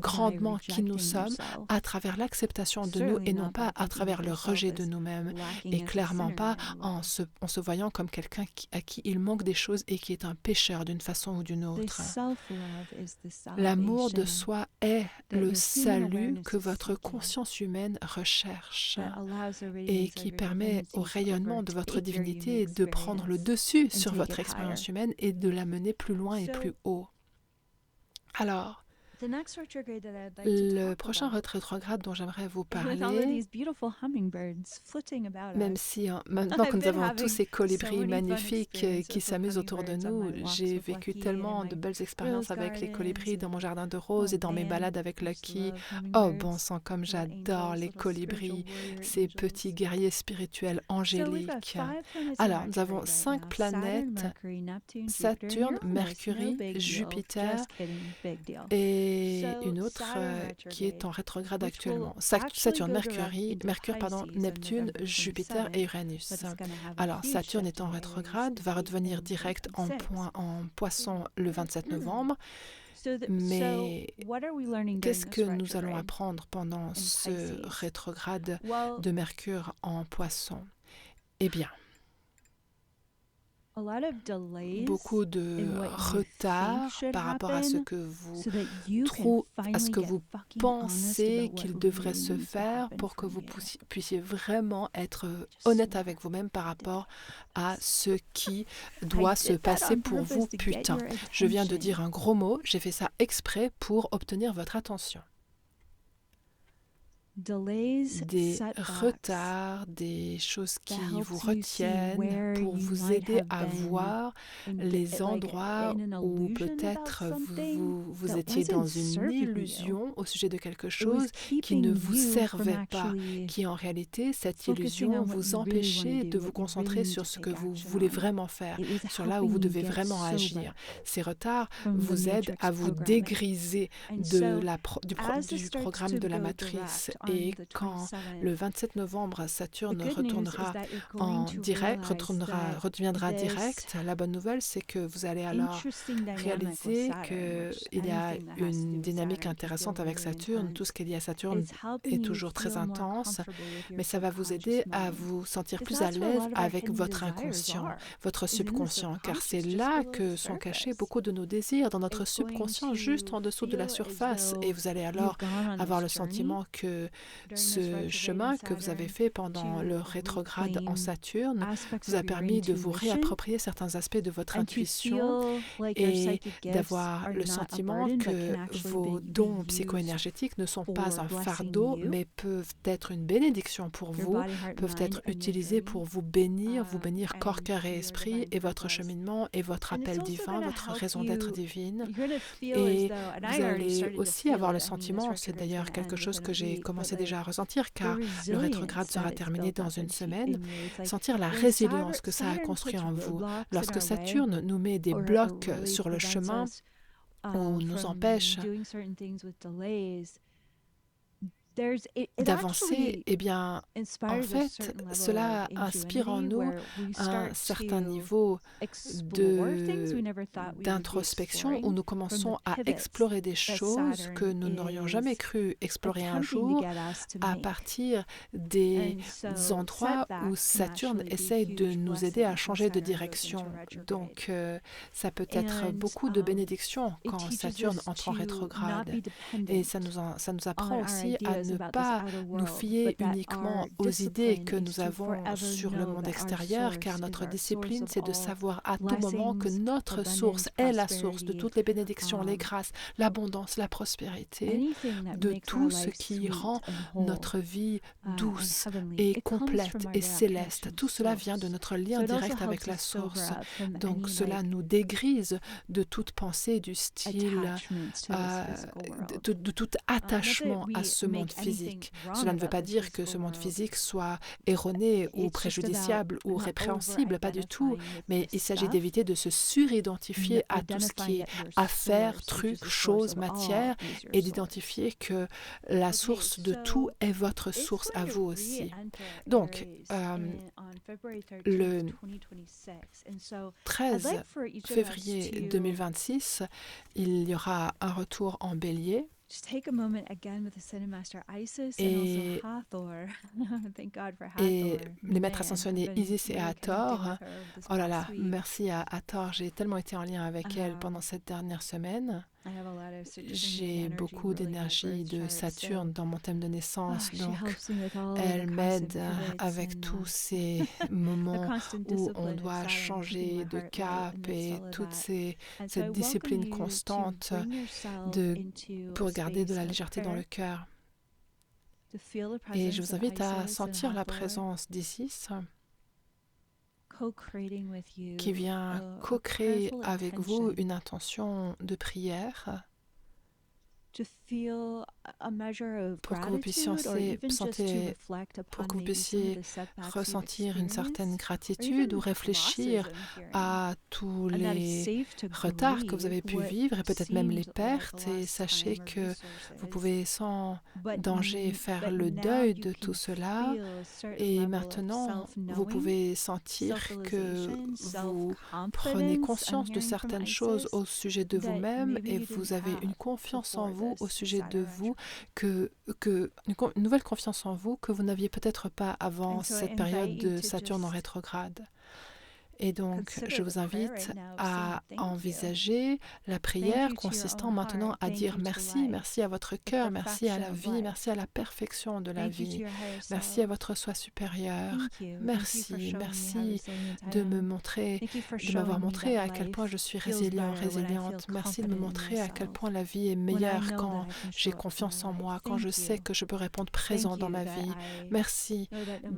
grandement qui nous sommes à travers l'acceptation de nous et non pas à travers le rejet de nous-mêmes, et clairement pas en se se voyant comme quelqu'un à qui il manque des choses et qui est un pécheur d'une façon ou d'une autre. L'amour de soi est le salut que votre conscience humaine recherche et qui permet au rayonnement de votre divinité de prendre le dessus sur votre expérience humaine et de la mener plus loin et plus haut. Alors, le prochain rétrograde dont j'aimerais vous parler, même si maintenant que nous avons tous ces colibris magnifiques qui s'amusent autour de nous, j'ai vécu tellement de belles expériences avec les colibris dans mon jardin de roses et dans mes balades avec Lucky. Oh bon sang, comme j'adore les colibris, ces petits guerriers spirituels angéliques. Alors, nous avons 5 planètes, Saturne, Mercure, Jupiter et une autre qui est en rétrograde actuellement. Saturne, Mercure, Neptune, Jupiter et Uranus. Alors, Saturne est en rétrograde, va redevenir direct en Poisson le 27 novembre. Mais qu'est-ce que nous allons apprendre pendant ce rétrograde de Mercure en Poisson? Eh bien, beaucoup de retard par rapport à ce que vous pensez qu'il devrait se faire pour que vous puissiez vraiment être honnête avec vous-même par rapport à ce qui doit se passer pour vous. Putain, je viens de dire un gros mot, j'ai fait ça exprès pour obtenir votre attention. Des retards, des choses qui vous retiennent pour vous aider à voir les endroits où peut-être vous étiez dans une illusion au sujet de quelque chose qui ne vous servait pas, qui en réalité, cette illusion vous empêchait de vous concentrer sur ce que vous voulez vraiment faire, sur là où vous devez vraiment agir. Ces retards vous aident à vous dégriser du programme de la matrice. Et quand le 27 novembre, Saturne redeviendra direct, la bonne nouvelle, c'est que vous allez alors réaliser qu'il y a une dynamique intéressante avec Saturne. Tout ce qui est lié à Saturne est toujours très intense, mais ça va vous aider à vous sentir plus à l'aise avec votre inconscient, votre subconscient, car c'est là que sont cachés beaucoup de nos désirs, dans notre subconscient, juste en dessous de la surface. Et vous allez alors avoir le sentiment que ce chemin que vous avez fait pendant le rétrograde en Saturne vous a permis de vous réapproprier certains aspects de votre intuition et d'avoir le sentiment que vos dons psycho-énergétiques ne sont pas un fardeau, mais peuvent être une bénédiction pour vous, peuvent être utilisés pour vous bénir corps, cœur et esprit, et votre cheminement et votre appel divin, votre raison d'être divine. Et vous allez aussi avoir le sentiment, c'est d'ailleurs quelque chose que j'ai commencé déjà à ressentir, car le rétrograde sera terminé dans une semaine, sentir la résilience que ça a construit en vous. Lorsque Saturne nous met des blocs sur le chemin ou nous empêche d'avancer, eh bien, en fait, cela inspire en nous un certain niveau d'introspection où nous commençons à explorer des choses que nous n'aurions jamais cru explorer un jour à partir des endroits où Saturne essaye de nous aider à changer de direction. Donc, ça peut être beaucoup de bénédictions quand Saturne entre en rétrograde. Et ça nous apprend aussi à ne pas nous fier uniquement aux idées que nous avons sur le monde extérieur, car notre discipline, c'est de savoir à tout moment que notre source est la source de toutes les bénédictions, les grâces, l'abondance, la prospérité, de tout ce qui rend notre vie douce et complète et céleste. Tout cela vient de notre lien direct avec la source. Donc cela nous dégrise de toute pensée du style, de tout attachement à ce monde physique. Cela ne veut pas dire que ce monde physique soit erroné ou préjudiciable ou répréhensible, pas du tout, mais il s'agit d'éviter de se suridentifier à tout ce qui est affaires, trucs, choses, matières, et d'identifier que la source de tout est votre source à vous aussi. Donc, le 13 février 2026, il y aura un retour en Bélier. Et, et les maîtres ascensionnés Isis et Hathor, oh là là, merci à Hathor, j'ai tellement été en lien avec elle pendant cette dernière semaine. J'ai beaucoup d'énergie de Saturne dans mon thème de naissance, donc elle m'aide avec tous ces moments où on doit changer de cap et cette discipline constante pour garder de la légèreté dans le cœur. Et je vous invite à sentir la présence d'Isis qui vient co-créer avec vous une intention de prière pour que vous puissiez ressentir une certaine gratitude ou réfléchir à tous les retards que vous avez pu vivre et peut-être même les pertes. Et sachez que vous pouvez sans danger faire le deuil de tout cela. Et maintenant, vous pouvez sentir que vous prenez conscience de certaines choses au sujet de vous-même et vous avez une confiance en vous au sujet de vous, une nouvelle confiance en vous que vous n'aviez peut-être pas avant cette période de Saturne en rétrograde. Et donc, je vous invite à envisager la prière consistant maintenant à dire merci, merci à votre cœur, merci à la vie, merci à la perfection de la vie, merci à votre soi supérieur, merci, merci de m'avoir montré à quel point je suis résiliente, merci de me montrer à quel point la vie est meilleure quand j'ai confiance en moi, quand je sais que je peux répondre présent dans ma vie, merci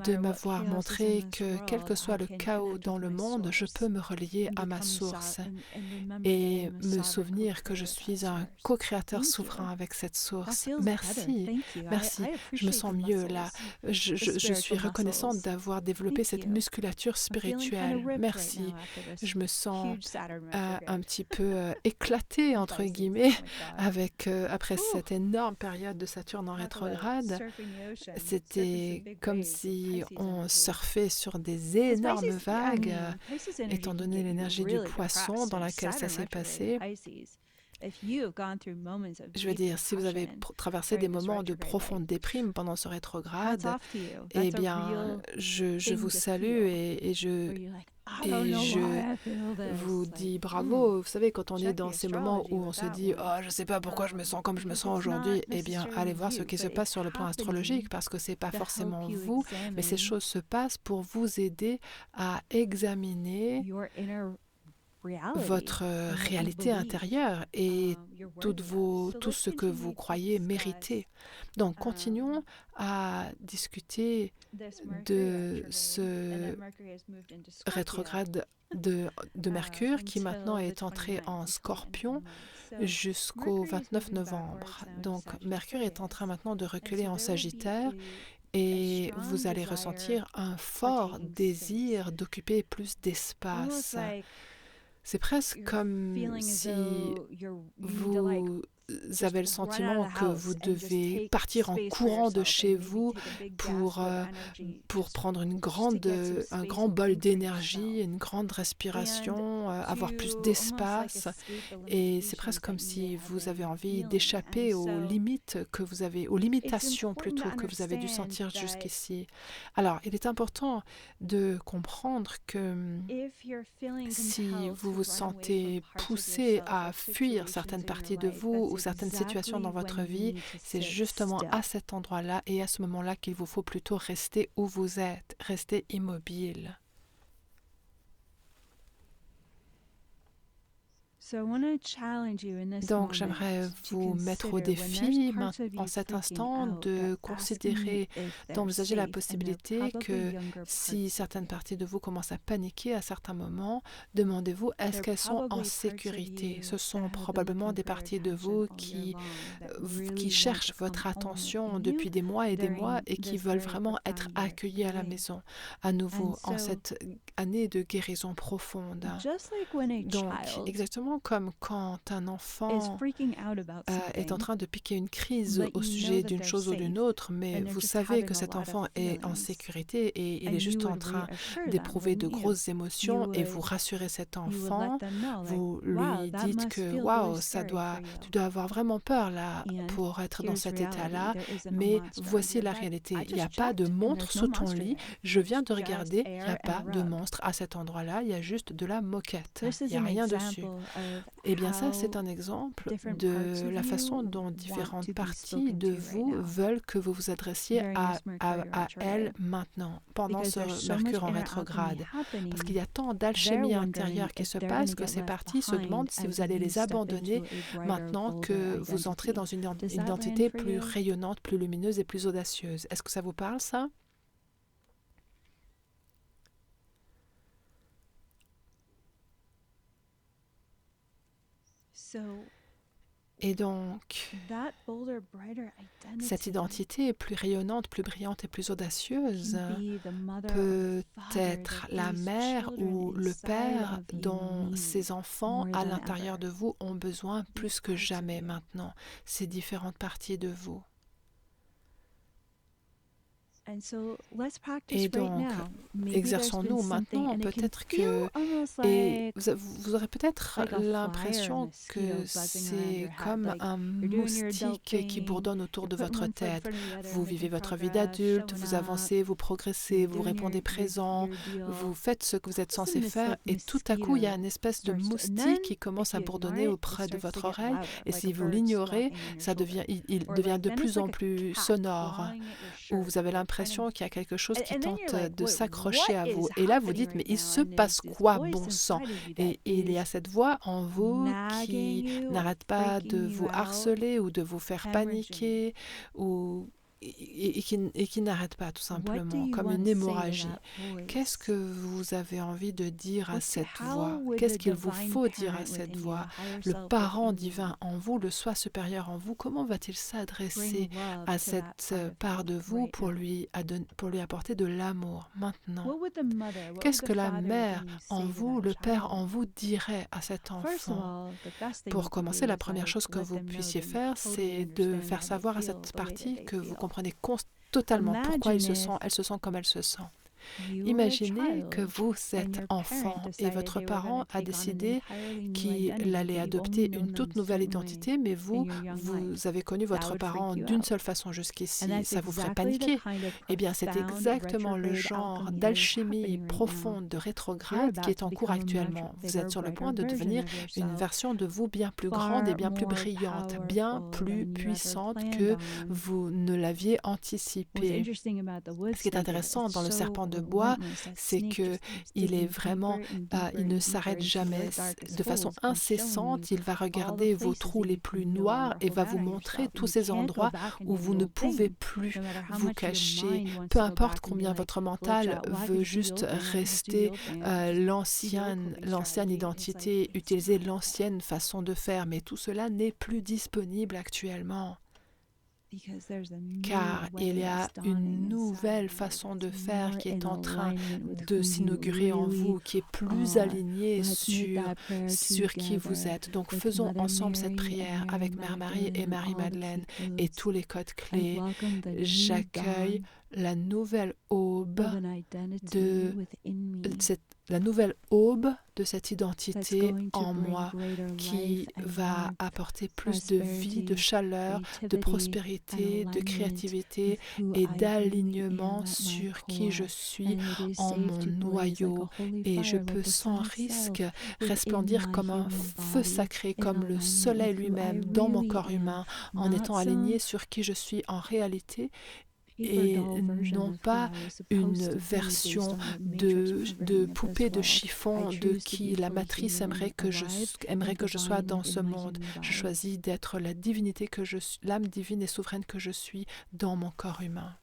de m'avoir montré que quel que soit le chaos dans le monde, je peux me relier à ma source et me souvenir que je suis un co-créateur souverain avec cette source. Merci, merci. Je me sens mieux là. Je suis reconnaissante d'avoir développé cette musculature spirituelle. Merci. Je me sens un petit peu éclatée, entre guillemets, après cette énorme période de Saturne en rétrograde. C'était comme si on surfait sur des énormes vagues. Étant donné l'énergie du poisson dans laquelle ça s'est passé, je veux dire, si vous avez traversé des moments de profonde déprime pendant ce rétrograde, eh bien, je vous salue et je vous dis bravo. Vous savez, quand on est dans ces moments où on se dit « Oh, je ne sais pas pourquoi je me sens comme je me sens aujourd'hui », eh bien, allez voir ce qui se passe sur le plan astrologique, parce que ce n'est pas forcément vous, mais ces choses se passent pour vous aider à examiner votre réalité intérieure et tout ce que vous croyez mériter. Donc, continuons à discuter de ce rétrograde de Mercure qui maintenant est entré en Scorpion jusqu'au 29 novembre. Donc, Mercure est en train maintenant de reculer en Sagittaire et vous allez ressentir un fort désir d'occuper plus d'espace. C'est presque comme si vous avez le sentiment que vous devez partir en courant de chez vous pour prendre un grand bol d'énergie, une grande respiration, avoir plus d'espace. Et c'est presque comme si vous avez envie d'échapper aux limitations plutôt que vous avez dû sentir jusqu'ici. Alors, il est important de comprendre que si vous vous sentez poussé à fuir certaines parties de vous ou certaines situations dans votre vie, c'est justement à cet endroit-là et à ce moment-là qu'il vous faut plutôt rester où vous êtes, rester immobile. Donc, j'aimerais vous mettre au défi en cet instant de considérer, d'envisager la possibilité que si certaines parties de vous commencent à paniquer à certains moments, demandez-vous est-ce qu'elles sont en sécurité. Ce sont probablement des parties de vous qui cherchent votre attention depuis des mois et qui veulent vraiment être accueillies à la maison à nouveau en cette année de guérison profonde. Donc, exactement comme quand un enfant est en train de piquer une crise au sujet d'une chose ou d'une autre, mais vous savez que cet enfant est en sécurité et il est juste en train d'éprouver de grosses émotions et vous rassurez cet enfant, vous lui dites que waouh, tu dois avoir vraiment peur là pour être dans cet état-là, mais voici la réalité. Il n'y a pas de monstre sous ton lit. Je viens de regarder, il n'y a pas de monstre à cet endroit-là, il y a juste de la moquette. Il n'y a rien dessus. Eh bien ça, c'est un exemple de la façon dont différentes parties de vous veulent que vous vous adressiez à elles maintenant, pendant ce Mercure en rétrograde. Parce qu'il y a tant d'alchimie intérieure qui se passe que ces parties se demandent si vous allez les abandonner maintenant que vous entrez dans une identité plus rayonnante, plus lumineuse et plus audacieuse. Est-ce que ça vous parle, ça? Et donc, cette identité plus rayonnante, plus brillante et plus audacieuse peut être la mère ou le père dont ces enfants à l'intérieur de vous ont besoin plus que jamais maintenant, ces différentes parties de vous. Et donc, exerçons-nous maintenant, peut-être que... Et vous aurez peut-être l'impression que c'est comme un moustique qui bourdonne autour de votre tête. Vous vivez votre vie d'adulte, vous avancez, vous progressez, vous répondez présent, vous faites ce que vous êtes censé faire, et tout à coup, il y a une espèce de moustique qui commence à bourdonner auprès de votre oreille, et si vous l'ignorez, il devient de plus en plus sonore, où vous avez l'impression qu'il y a quelque chose qui tente de s'accrocher à vous. Et là, vous dites, mais il se passe quoi, bon sang? Et il y a cette voix en vous qui n'arrête pas de vous harceler ou de vous faire paniquer et qui n'arrête pas, tout simplement, comme une hémorragie. Qu'est-ce que vous avez envie de dire à cette voix? Qu'est-ce qu'il vous faut dire à cette voix? Le parent divin en vous, le soi supérieur en vous, comment va-t-il s'adresser à cette part de vous pour lui apporter de l'amour maintenant? Qu'est-ce que la mère en vous, le père en vous dirait à cet enfant? Pour commencer, la première chose que vous puissiez faire, c'est de faire savoir à cette partie que vous comprenez totalement pourquoi elle se sent comme elle se sent. Imaginez que vous êtes enfant et votre parent a décidé qu'il allait adopter une toute nouvelle identité, mais vous avez connu votre parent d'une seule façon jusqu'ici. Ça vous ferait paniquer. Eh bien, c'est exactement le genre d'alchimie profonde de rétrograde qui est en cours actuellement. Vous êtes sur le point de devenir une version de vous bien plus grande et bien plus brillante, bien plus puissante que vous ne l'aviez anticipé. Ce qui est intéressant dans le serpent de bois, c'est que il ne s'arrête jamais. De façon incessante, il va regarder vos trous les plus noirs et va vous montrer tous ces endroits où vous ne pouvez plus vous cacher. Peu importe combien votre mental veut juste rester l'ancienne identité, utiliser l'ancienne façon de faire, mais tout cela n'est plus disponible actuellement. Car il y a une nouvelle façon de faire qui est en train de s'inaugurer en vous, qui est plus alignée sur qui vous êtes. Donc faisons ensemble cette prière avec Mère Marie et Marie-Madeleine et tous les codes clés. J'accueille la nouvelle aube de cette identité en moi qui va apporter plus de vie, de chaleur, de prospérité, de créativité et d'alignement sur qui je suis en mon noyau. Et je peux sans risque resplendir comme un feu sacré, comme le soleil lui-même dans mon corps humain, en étant aligné sur qui je suis en réalité et non pas une version de poupée de chiffon de qui la matrice aimerait que je sois dans ce monde. Je choisis d'être la divinité que je suis, l'âme divine et souveraine que je suis dans mon corps humain.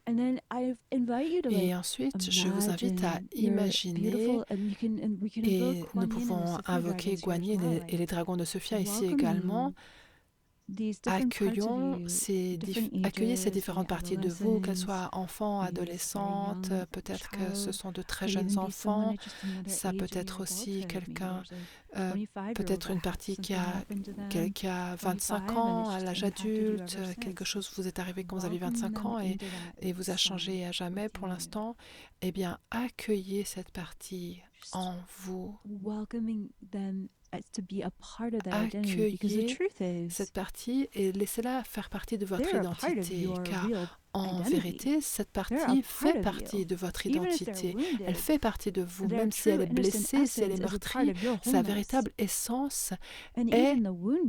Et ensuite, je vous invite à imaginer, et nous pouvons invoquer Guanyin et les dragons de Sophia ici également, Accueillez ces différentes parties de vous, qu'elles soient enfants, adolescentes, peut-être que ce sont de très jeunes enfants, ça peut être aussi quelqu'un, euh, peut-être une partie qui a 25 ans, à l'âge adulte, quelque chose vous est arrivé quand vous avez 25 ans et vous a changé à jamais pour l'instant, eh bien, accueillez cette partie en vous. Accueillez cette partie et laissez-la faire partie de votre identité, car en vérité, cette partie fait partie de votre identité. Elle fait partie de vous, même si elle est blessée, si elle est meurtrie, sa véritable essence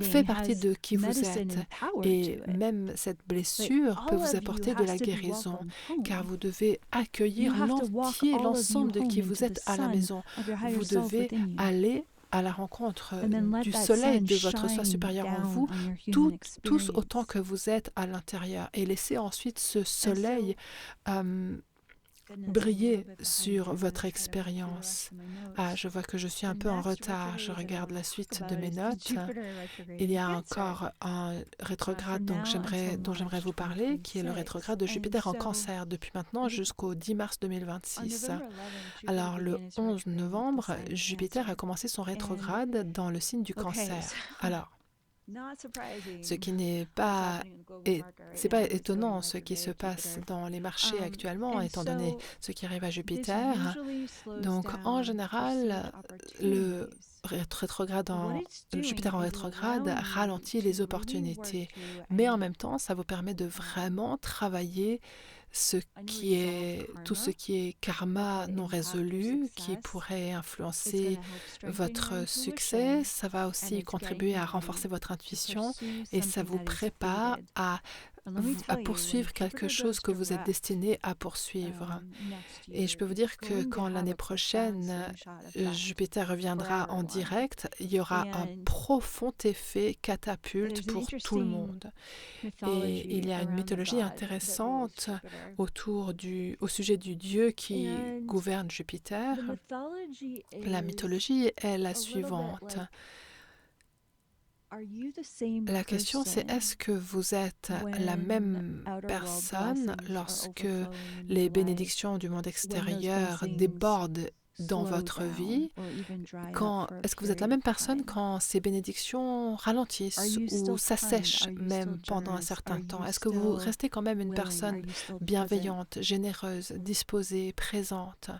fait partie de qui vous êtes. Et même cette blessure peut vous apporter de la guérison, car vous devez accueillir l'ensemble de qui vous êtes à la maison. Vous devez aller à la rencontre du soleil de votre soi supérieur en vous, tous autant que vous êtes à l'intérieur, et laissez ensuite ce soleil briller sur votre expérience. Ah, je vois que je suis un peu en retard. Je regarde la suite de mes notes. Il y a encore un rétrograde dont j'aimerais vous parler, qui est le rétrograde de Jupiter en Cancer, depuis maintenant jusqu'au 10 mars 2026. Alors, le 11 novembre, Jupiter a commencé son rétrograde dans le signe du Cancer. Alors, ce qui n'est pas, c'est pas étonnant ce qui se passe dans les marchés actuellement, étant donné ce qui arrive à Jupiter. Donc, en général, le Jupiter en rétrograde ralentit les opportunités, mais en même temps, ça vous permet de vraiment travailler tout ce qui est karma non résolu, qui pourrait influencer votre succès. Ça va aussi contribuer à renforcer votre intuition et ça vous prépare à poursuivre quelque chose que vous êtes destiné à poursuivre. Et je peux vous dire que quand l'année prochaine, Jupiter reviendra en direct, il y aura un profond effet catapulte pour tout le monde. Et il y a une mythologie intéressante au sujet du dieu qui gouverne Jupiter. La mythologie est la suivante. La question, c'est est-ce que vous êtes la même personne lorsque les bénédictions du monde extérieur débordent dans votre vie? Est-ce que vous êtes la même personne quand ces bénédictions ralentissent ou s'assèchent même pendant un certain temps? Est-ce que vous restez quand même une personne bienveillante, généreuse, disposée, présente?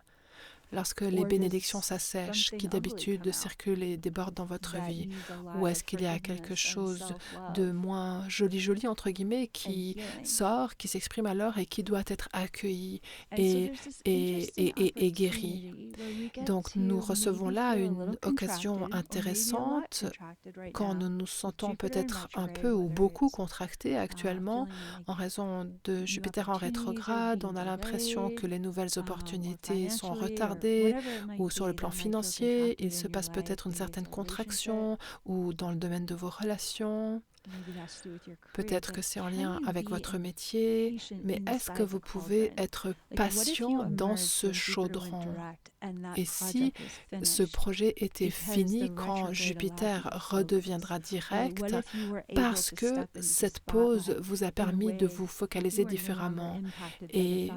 Lorsque les bénédictions s'assèchent, qui d'habitude circulent et débordent dans votre vie, ou est-ce qu'il y a quelque chose de moins joli entre guillemets qui sort, qui s'exprime alors et qui doit être accueilli et guéri? Donc nous recevons là une occasion intéressante quand nous nous sentons peut-être un peu ou beaucoup contractés actuellement en raison de Jupiter en rétrograde. On a l'impression que les nouvelles opportunités sont retardées ou sur le plan financier, il se passe peut-être une certaine contraction ou dans le domaine de vos relations. Peut-être que c'est en lien avec votre métier, mais est-ce que vous pouvez être patient dans ce chaudron? Et si ce projet était fini quand Jupiter redeviendra direct, parce que cette pause vous a permis de vous focaliser différemment. Et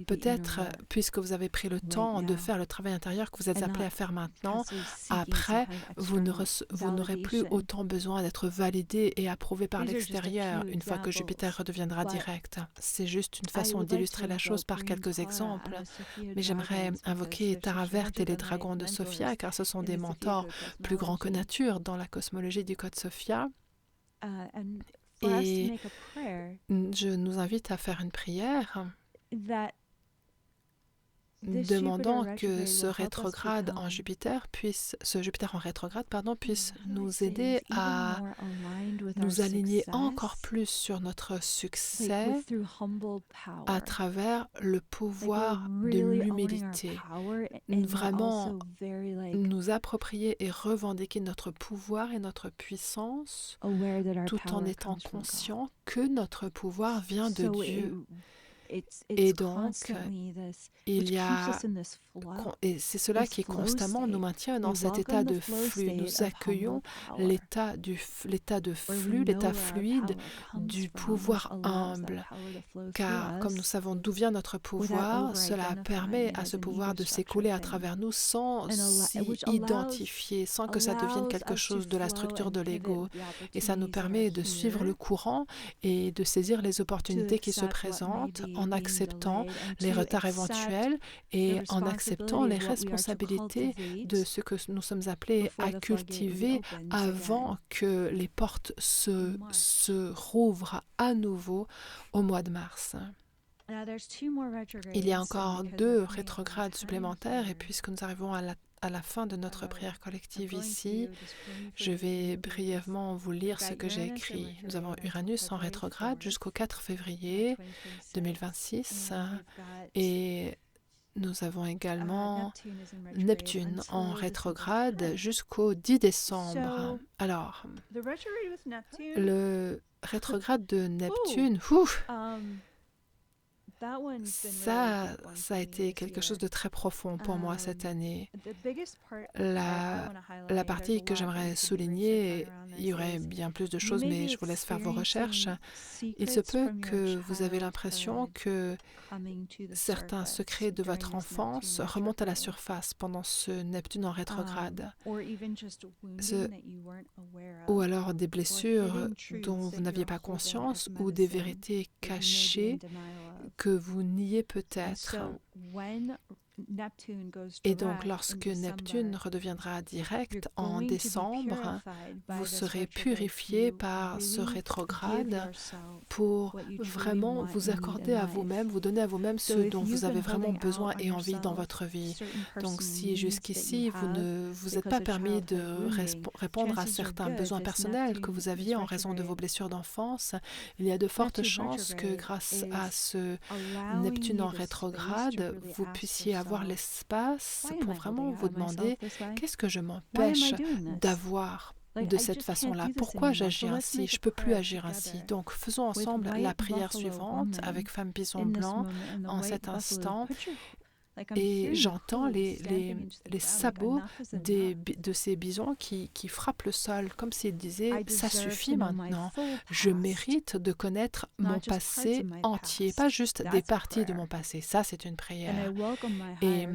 peut-être, puisque vous avez pris le temps de faire le travail intérieur que vous êtes appelé à faire maintenant, après, vous n'aurez plus autant besoin d'être validé et approuvé par l'extérieur une fois que Jupiter redeviendra direct. C'est juste une façon d'illustrer la chose par quelques exemples. Mais j'aimerais invoquer Tara Verte et les dragons de Sophia, car ce sont des mentors plus grands que nature dans la cosmologie du Code Sophia. Et je nous invite à faire une prière demandant que ce Jupiter en rétrograde, puisse nous aider à nous aligner encore plus sur notre succès à travers le pouvoir de l'humilité. Vraiment nous approprier et revendiquer notre pouvoir et notre puissance tout en étant conscient que notre pouvoir vient de Dieu. Et donc, il y a, et c'est cela qui constamment nous maintient dans cet état de flux. Nous accueillons l'état de flux, l'état fluide du pouvoir humble. Car comme nous savons d'où vient notre pouvoir, cela permet à ce pouvoir de s'écouler à travers nous sans s'y identifier, sans que ça devienne quelque chose de la structure de l'ego. Et ça nous permet de suivre le courant et de saisir les opportunités qui se présentent en acceptant les retards éventuels et en acceptant les responsabilités de ce que nous sommes appelés à cultiver avant que les portes se rouvrent à nouveau au mois de mars. Il y a encore 2 rétrogrades supplémentaires et puisque nous arrivons à la fin de notre prière collective ici, je vais brièvement vous lire ce que j'ai écrit. Nous avons Uranus en rétrograde jusqu'au 4 février 2026 et nous avons également Neptune en rétrograde jusqu'au 10 décembre. Alors, le rétrograde de Neptune, ça a été quelque chose de très profond pour moi cette année. La partie que j'aimerais souligner, il y aurait bien plus de choses, mais je vous laisse faire vos recherches. Il se peut que vous avez l'impression que certains secrets de votre enfance remontent à la surface pendant ce Neptune en rétrograde. Ou alors des blessures dont vous n'aviez pas conscience ou des vérités cachées que vous niez peut-être. Et donc, lorsque Neptune redeviendra direct en décembre, vous serez purifié par ce rétrograde pour vraiment vous accorder à vous-même, vous donner à vous-même ce dont vous avez vraiment besoin et envie dans votre vie. Donc, si jusqu'ici, vous ne vous êtes pas permis de répondre à certains besoins personnels que vous aviez en raison de vos blessures d'enfance, il y a de fortes chances que grâce à ce Neptune en rétrograde, vous puissiez avoir l'espace pour vraiment vous demander qu'est-ce que je m'empêche d'avoir de cette façon-là. Pourquoi j'agis ainsi? Je ne peux plus agir ainsi. Donc, faisons ensemble la prière suivante avec Femme Bison Blanc en cet instant. Et j'entends les sabots de ces bisons qui frappent le sol, comme s'ils disaient « ça suffit maintenant, je mérite de connaître mon passé entier, pas juste des parties de mon passé ». Ça, c'est une prière. Et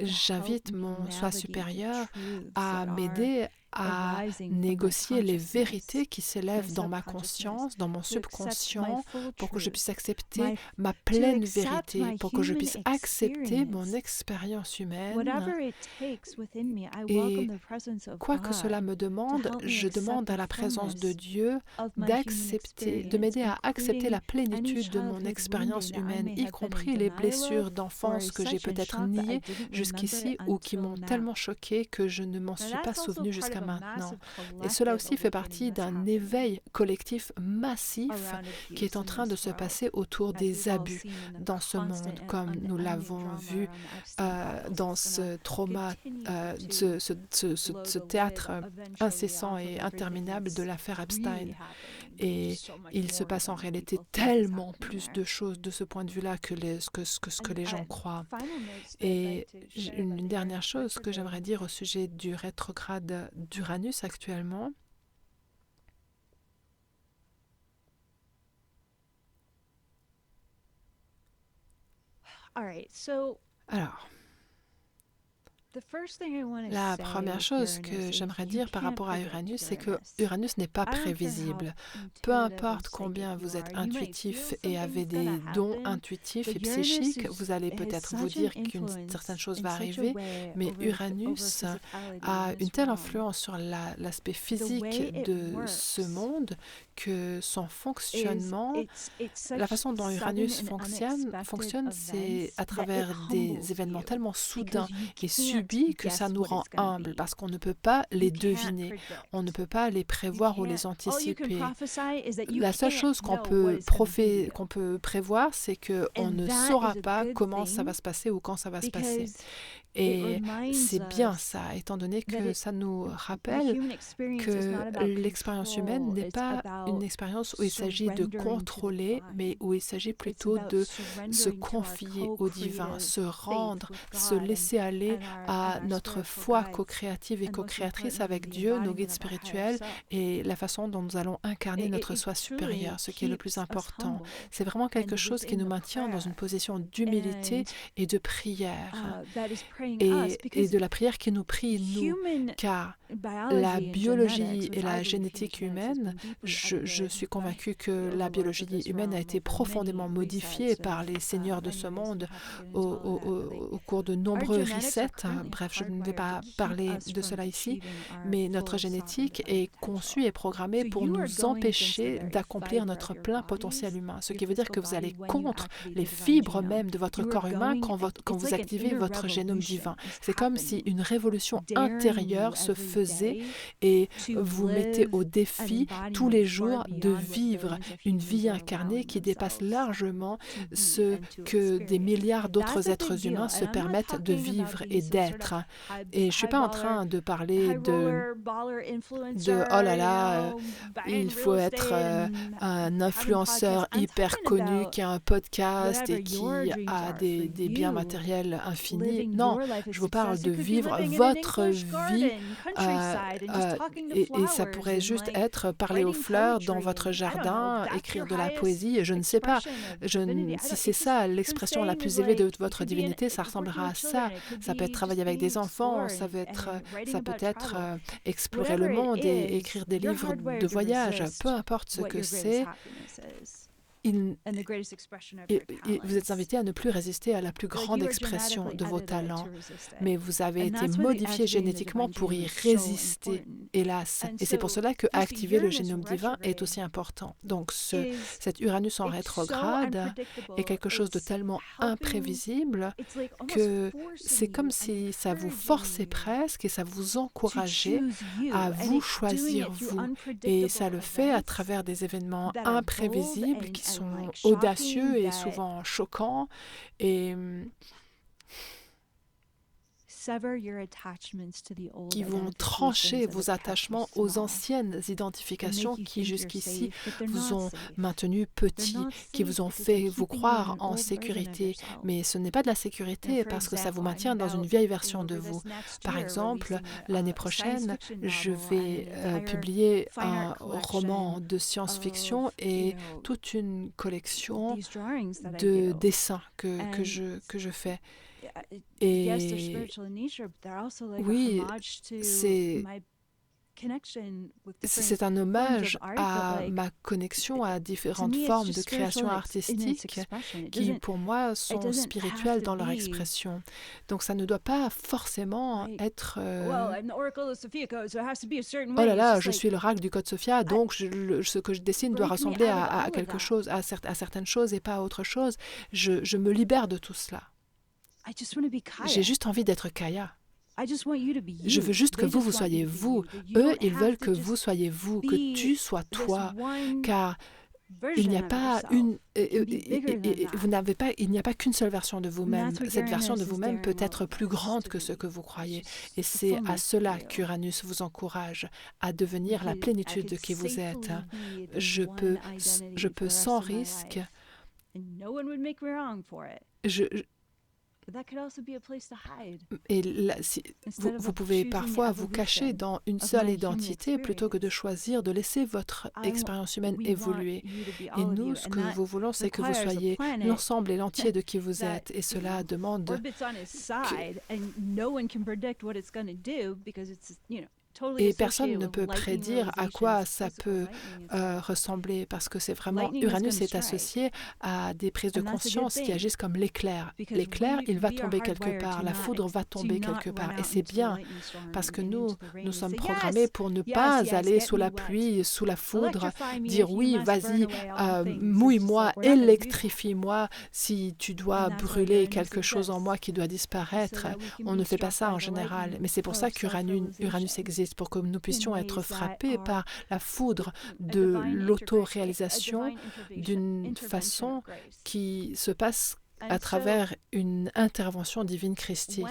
j'invite mon soi supérieur à m'aider à négocier les vérités qui s'élèvent dans ma conscience, dans mon subconscient, pour que je puisse accepter ma pleine vérité, pour que je puisse accepter mon expérience humaine. Et quoi que cela me demande, je demande à la présence de Dieu d'accepter, de m'aider à accepter la plénitude de mon expérience humaine, y compris les blessures d'enfance que j'ai peut-être niées jusqu'ici ou qui m'ont tellement choquée que je ne m'en suis pas souvenue jusqu'à maintenant. Et cela aussi fait partie d'un éveil collectif massif qui est en train de se passer autour des abus dans ce monde, comme nous l'avons vu dans ce trauma, ce théâtre incessant et interminable de l'affaire Epstein. Et il se passe en réalité tellement plus de choses de ce point de vue-là que ce que les gens croient. Et une dernière chose que j'aimerais dire au sujet du rétrograde d'Uranus actuellement. Alors, la première chose que j'aimerais dire par rapport à Uranus, c'est que Uranus n'est pas prévisible. Peu importe combien vous êtes intuitif et avez des dons intuitifs et psychiques, vous allez peut-être vous dire qu'une certaine chose va arriver, mais Uranus a une telle influence sur l'aspect physique de ce monde que son fonctionnement, la façon dont Uranus fonctionne, c'est à travers des événements tellement soudains et subis que ça nous rend humbles parce qu'on ne peut pas les deviner, on ne peut pas les prévoir ou les anticiper. La seule chose qu'on peut prévoir, c'est qu'on ne saura pas comment ça va se passer ou quand ça va se passer. Et c'est bien ça, étant donné que ça nous rappelle que l'expérience humaine n'est pas une expérience où il s'agit de contrôler, mais où il s'agit plutôt de se confier au divin, se rendre, se laisser aller à notre foi co-créative et co-créatrice avec Dieu, nos guides spirituels, et la façon dont nous allons incarner notre soi supérieur, ce qui est le plus important. C'est vraiment quelque chose qui nous maintient dans une position d'humilité et de prière, et de la prière qui nous prie, nous, car la biologie et la génétique humaine, je suis convaincue que la biologie humaine a été profondément modifiée par les seigneurs de ce monde au cours de nombreux resets. Bref, je ne vais pas parler de cela ici, mais notre génétique est conçue et programmée pour nous empêcher d'accomplir notre plein potentiel humain, ce qui veut dire que vous allez contre les fibres même de votre corps humain quand vous activez votre génome divin. C'est comme si une révolution intérieure se faisait et vous mettez au défi tous les jours de vivre une vie incarnée qui dépasse largement ce que des milliards d'autres êtres humains se permettent de vivre et d'être. Et je ne suis pas en train de parler de oh là là, il faut être un influenceur hyper connu qui a un podcast et qui a des biens matériels infinis. Non, je vous parle de vivre votre vie et ça pourrait juste être parler aux fleurs dans votre jardin, écrire de la poésie, je ne sais pas. Si c'est ça l'expression la plus élevée de votre divinité, ça ressemblera à ça. Ça peut être travailler avec des enfants, ça peut être explorer le monde et écrire des livres de voyage, peu importe ce que c'est. Vous êtes invité à ne plus résister à la plus grande expression de vos talents, mais vous avez été modifié génétiquement pour y résister, hélas. Et c'est pour cela que activer le génome divin est aussi important. Donc cet Uranus en rétrograde est quelque chose de tellement imprévisible que c'est comme si ça vous forçait presque et ça vous encourageait à vous choisir vous. Et ça le fait à travers des événements imprévisibles qui sont audacieux et souvent choquants et qui vont trancher vos attachements aux anciennes identifications qui jusqu'ici vous ont maintenu petit, qui vous ont fait vous croire en sécurité. Mais ce n'est pas de la sécurité parce que ça vous maintient dans une vieille version de vous. Par exemple, l'année prochaine, je vais publier un roman de science-fiction et toute une collection de dessins que je fais. Et oui, c'est un hommage à ma connexion à différentes formes de création artistique qui, pour moi, sont spirituelles dans leur expression. Donc, ça ne doit pas forcément être oh là là, je suis l'oracle du Code Sophia, donc ce que je dessine doit ressembler à quelque chose, à certaines choses et pas à autre chose. Je me libère de tout cela. J'ai juste envie d'être Kaya. Je veux juste que vous soyez vous. Eux, ils veulent que vous soyez vous, que tu sois toi, car il n'y a pas il n'y a pas qu'une seule version de vous-même. Cette version de vous-même peut être plus grande que ce que vous croyez. Et c'est à cela qu'Uranus vous encourage, à devenir la plénitude de qui vous êtes. Je peux sans risque. Et là, vous pouvez parfois vous cacher dans une seule identité plutôt que de choisir de laisser votre expérience humaine évoluer. Et nous, ce que nous voulons, c'est que vous soyez l'ensemble et l'entier de qui vous êtes. Et cela demande et personne ne peut prédire à quoi ça peut ressembler parce que c'est vraiment, Uranus est associé à des prises de conscience qui agissent comme l'éclair. L'éclair, il va tomber quelque part, la foudre va tomber quelque part. Et c'est bien parce que nous sommes programmés pour ne pas aller sous la pluie, sous la foudre, dire oui, vas-y, mouille-moi, électrifie-moi si tu dois brûler quelque chose en moi qui doit disparaître. On ne fait pas ça en général, mais c'est pour ça qu'Uranus existe, pour que nous puissions être frappés par la foudre de l'autoréalisation d'une façon qui se passe à travers une intervention divine christique.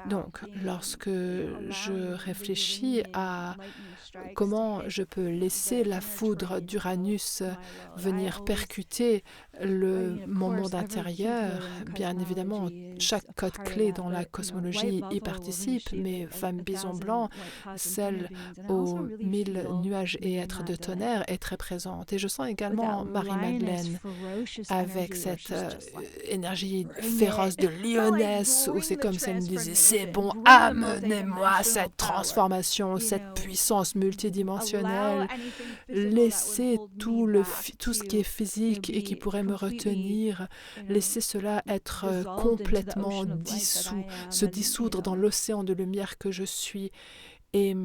Donc, lorsque je réfléchis à comment je peux laisser la foudre d'Uranus venir percuter mon monde intérieur, bien évidemment, chaque code clé dans la cosmologie y participe, mais femme bison blanc, celle aux 1000 nuages et êtres de tonnerre, est très présente. Et je sens également Marie-Madeleine avec cette énergie féroce de lionesse, où c'est comme si elle me disait, c'est bon, amenez-moi cette transformation, cette puissance multidimensionnelle. Laissez tout ce qui est physique et qui pourrait me retenir, laissez cela être complètement dissous, se dissoudre dans l'océan de lumière que je suis. Et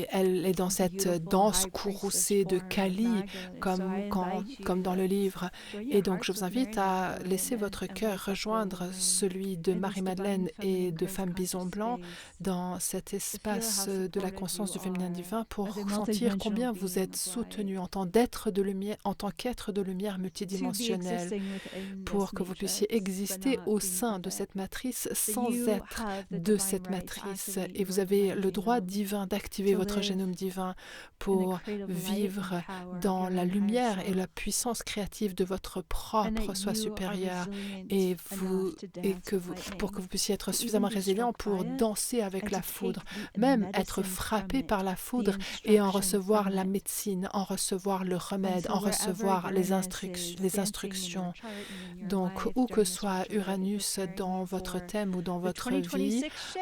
elle est dans cette danse courroucée de Kali, comme dans le livre. Et donc, je vous invite à laisser votre cœur rejoindre celui de Marie-Madeleine et de Femme Bison Blanc dans cet espace de la conscience du féminin divin pour sentir combien vous êtes soutenu en tant qu'être de lumière multidimensionnelle, pour que vous puissiez exister au sein de cette matrice sans être de cette matrice. Et vous avez le droit divin d'activer votre génome divin pour vivre dans la lumière et la puissance créative de votre propre soi supérieur, pour que vous puissiez être suffisamment résilient pour danser avec la foudre, même être frappé par la foudre et en recevoir la médecine, en recevoir le remède, en recevoir les instructions. Donc, où que soit Uranus dans votre thème ou dans votre vie,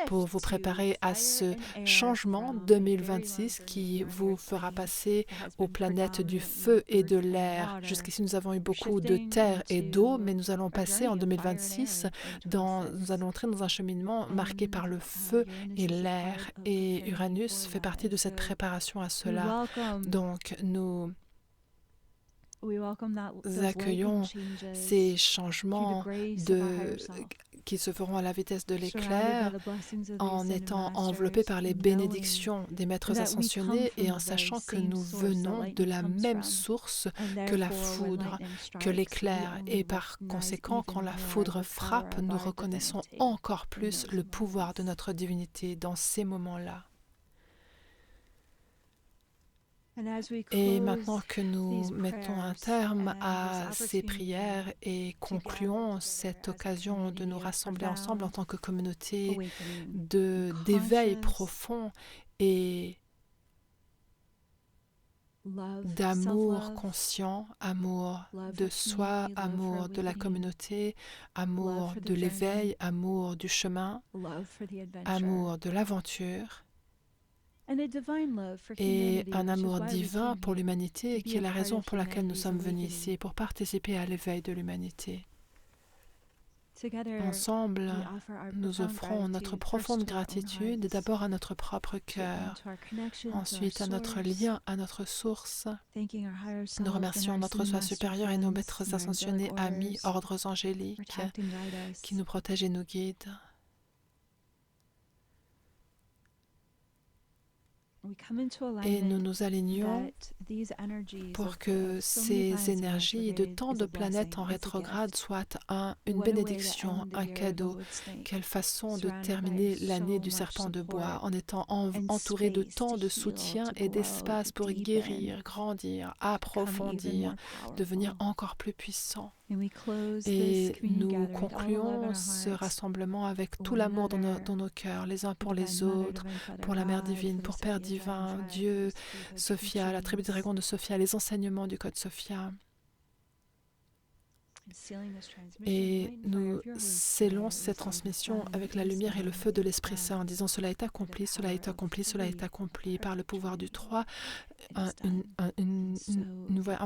pour vous préparer à ce changement 2026 qui vous fera passer aux planètes du feu et de l'air. Jusqu'ici, nous avons eu beaucoup de terre et d'eau, mais nous allons passer en 2026, nous allons entrer dans un cheminement marqué par le feu et l'air. Et Uranus fait partie de cette préparation à cela. Donc, nous accueillons ces changements qui se feront à la vitesse de l'éclair, en étant enveloppés par les bénédictions des maîtres ascensionnés et en sachant que nous venons de la même source que la foudre, que l'éclair. Et par conséquent, quand la foudre frappe, nous reconnaissons encore plus le pouvoir de notre divinité dans ces moments-là. Et maintenant que nous mettons un terme à ces prières et concluons cette occasion de nous rassembler ensemble en tant que communauté d'éveil profond et d'amour conscient, amour de soi, amour de la communauté, amour de l'éveil, amour du chemin, amour de l'aventure, et un amour divin pour l'humanité qui est la raison pour laquelle nous sommes venus ici, pour participer à l'éveil de l'humanité. Ensemble, nous offrons notre profonde gratitude d'abord à notre propre cœur, ensuite à notre lien à notre source. Nous remercions notre soi supérieur et nos maîtres ascensionnés, amis, ordres angéliques qui nous protègent et nous guident. Et nous nous alignons pour que ces énergies de tant de planètes en rétrograde soient une bénédiction, un cadeau. Quelle façon de terminer l'année du serpent de bois en étant entouré de tant de soutien et d'espace pour guérir, grandir, approfondir, devenir encore plus puissant. Et nous concluons ce rassemblement avec tout l'amour dans nos cœurs, les uns pour les autres, pour la Mère divine, pour Père divin, Dieu, Sophia, la tribu des dragons de Sophia, les enseignements du Code Sophia. Et nous scellons cette transmission avec la lumière et le feu de l'Esprit Saint en disant « Cela est accompli, cela est accompli, cela est accompli par le pouvoir du 3. Un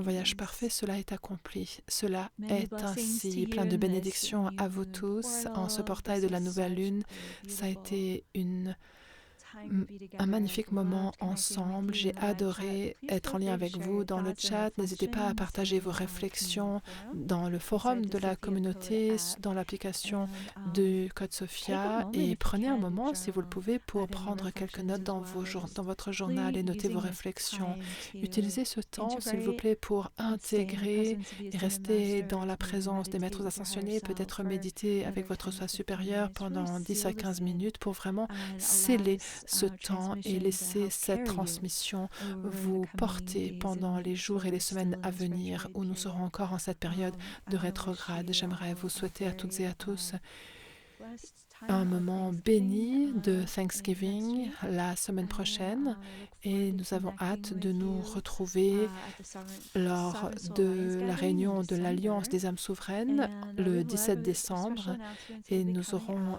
voyage parfait, cela est accompli. Cela est ainsi. Plein de bénédictions à vous tous en ce portail de la nouvelle lune. Ça a été une un magnifique moment ensemble. J'ai adoré être en lien avec vous dans le chat. N'hésitez pas à partager vos réflexions dans le forum de la communauté, dans l'application de Code Sophia, et prenez un moment, si vous le pouvez, pour prendre quelques notes dans votre journal et noter vos réflexions. Utilisez ce temps, s'il vous plaît, pour intégrer et rester dans la présence des maîtres ascensionnés, peut-être méditer avec votre soi supérieur pendant 10 à 15 minutes pour vraiment sceller ce temps et laisser cette transmission vous porter pendant les jours et les semaines à venir où nous serons encore en cette période de rétrograde. J'aimerais vous souhaiter à toutes et à tous un moment béni de Thanksgiving la semaine prochaine, et nous avons hâte de nous retrouver lors de la réunion de l'Alliance des âmes souveraines le 17 décembre, et nous aurons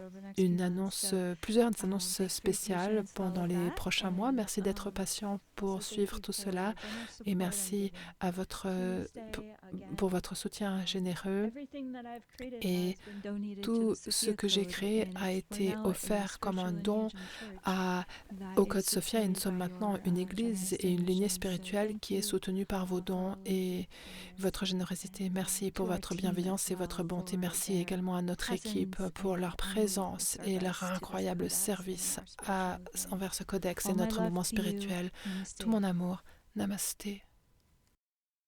plusieurs annonces spéciales pendant les prochains mois. Merci d'être patient pour suivre tout cela, et merci pour votre soutien généreux. Et tout ce que j'ai créé a été offert comme un don au Code Sophia, et nous sommes maintenant une église et une lignée spirituelle qui est soutenue par vos dons et votre générosité. Merci pour votre bienveillance et votre bonté. Merci également à notre équipe pour leur présence et leur incroyable service envers ce codex et notre moment spirituel. Tout mon amour. Namasté.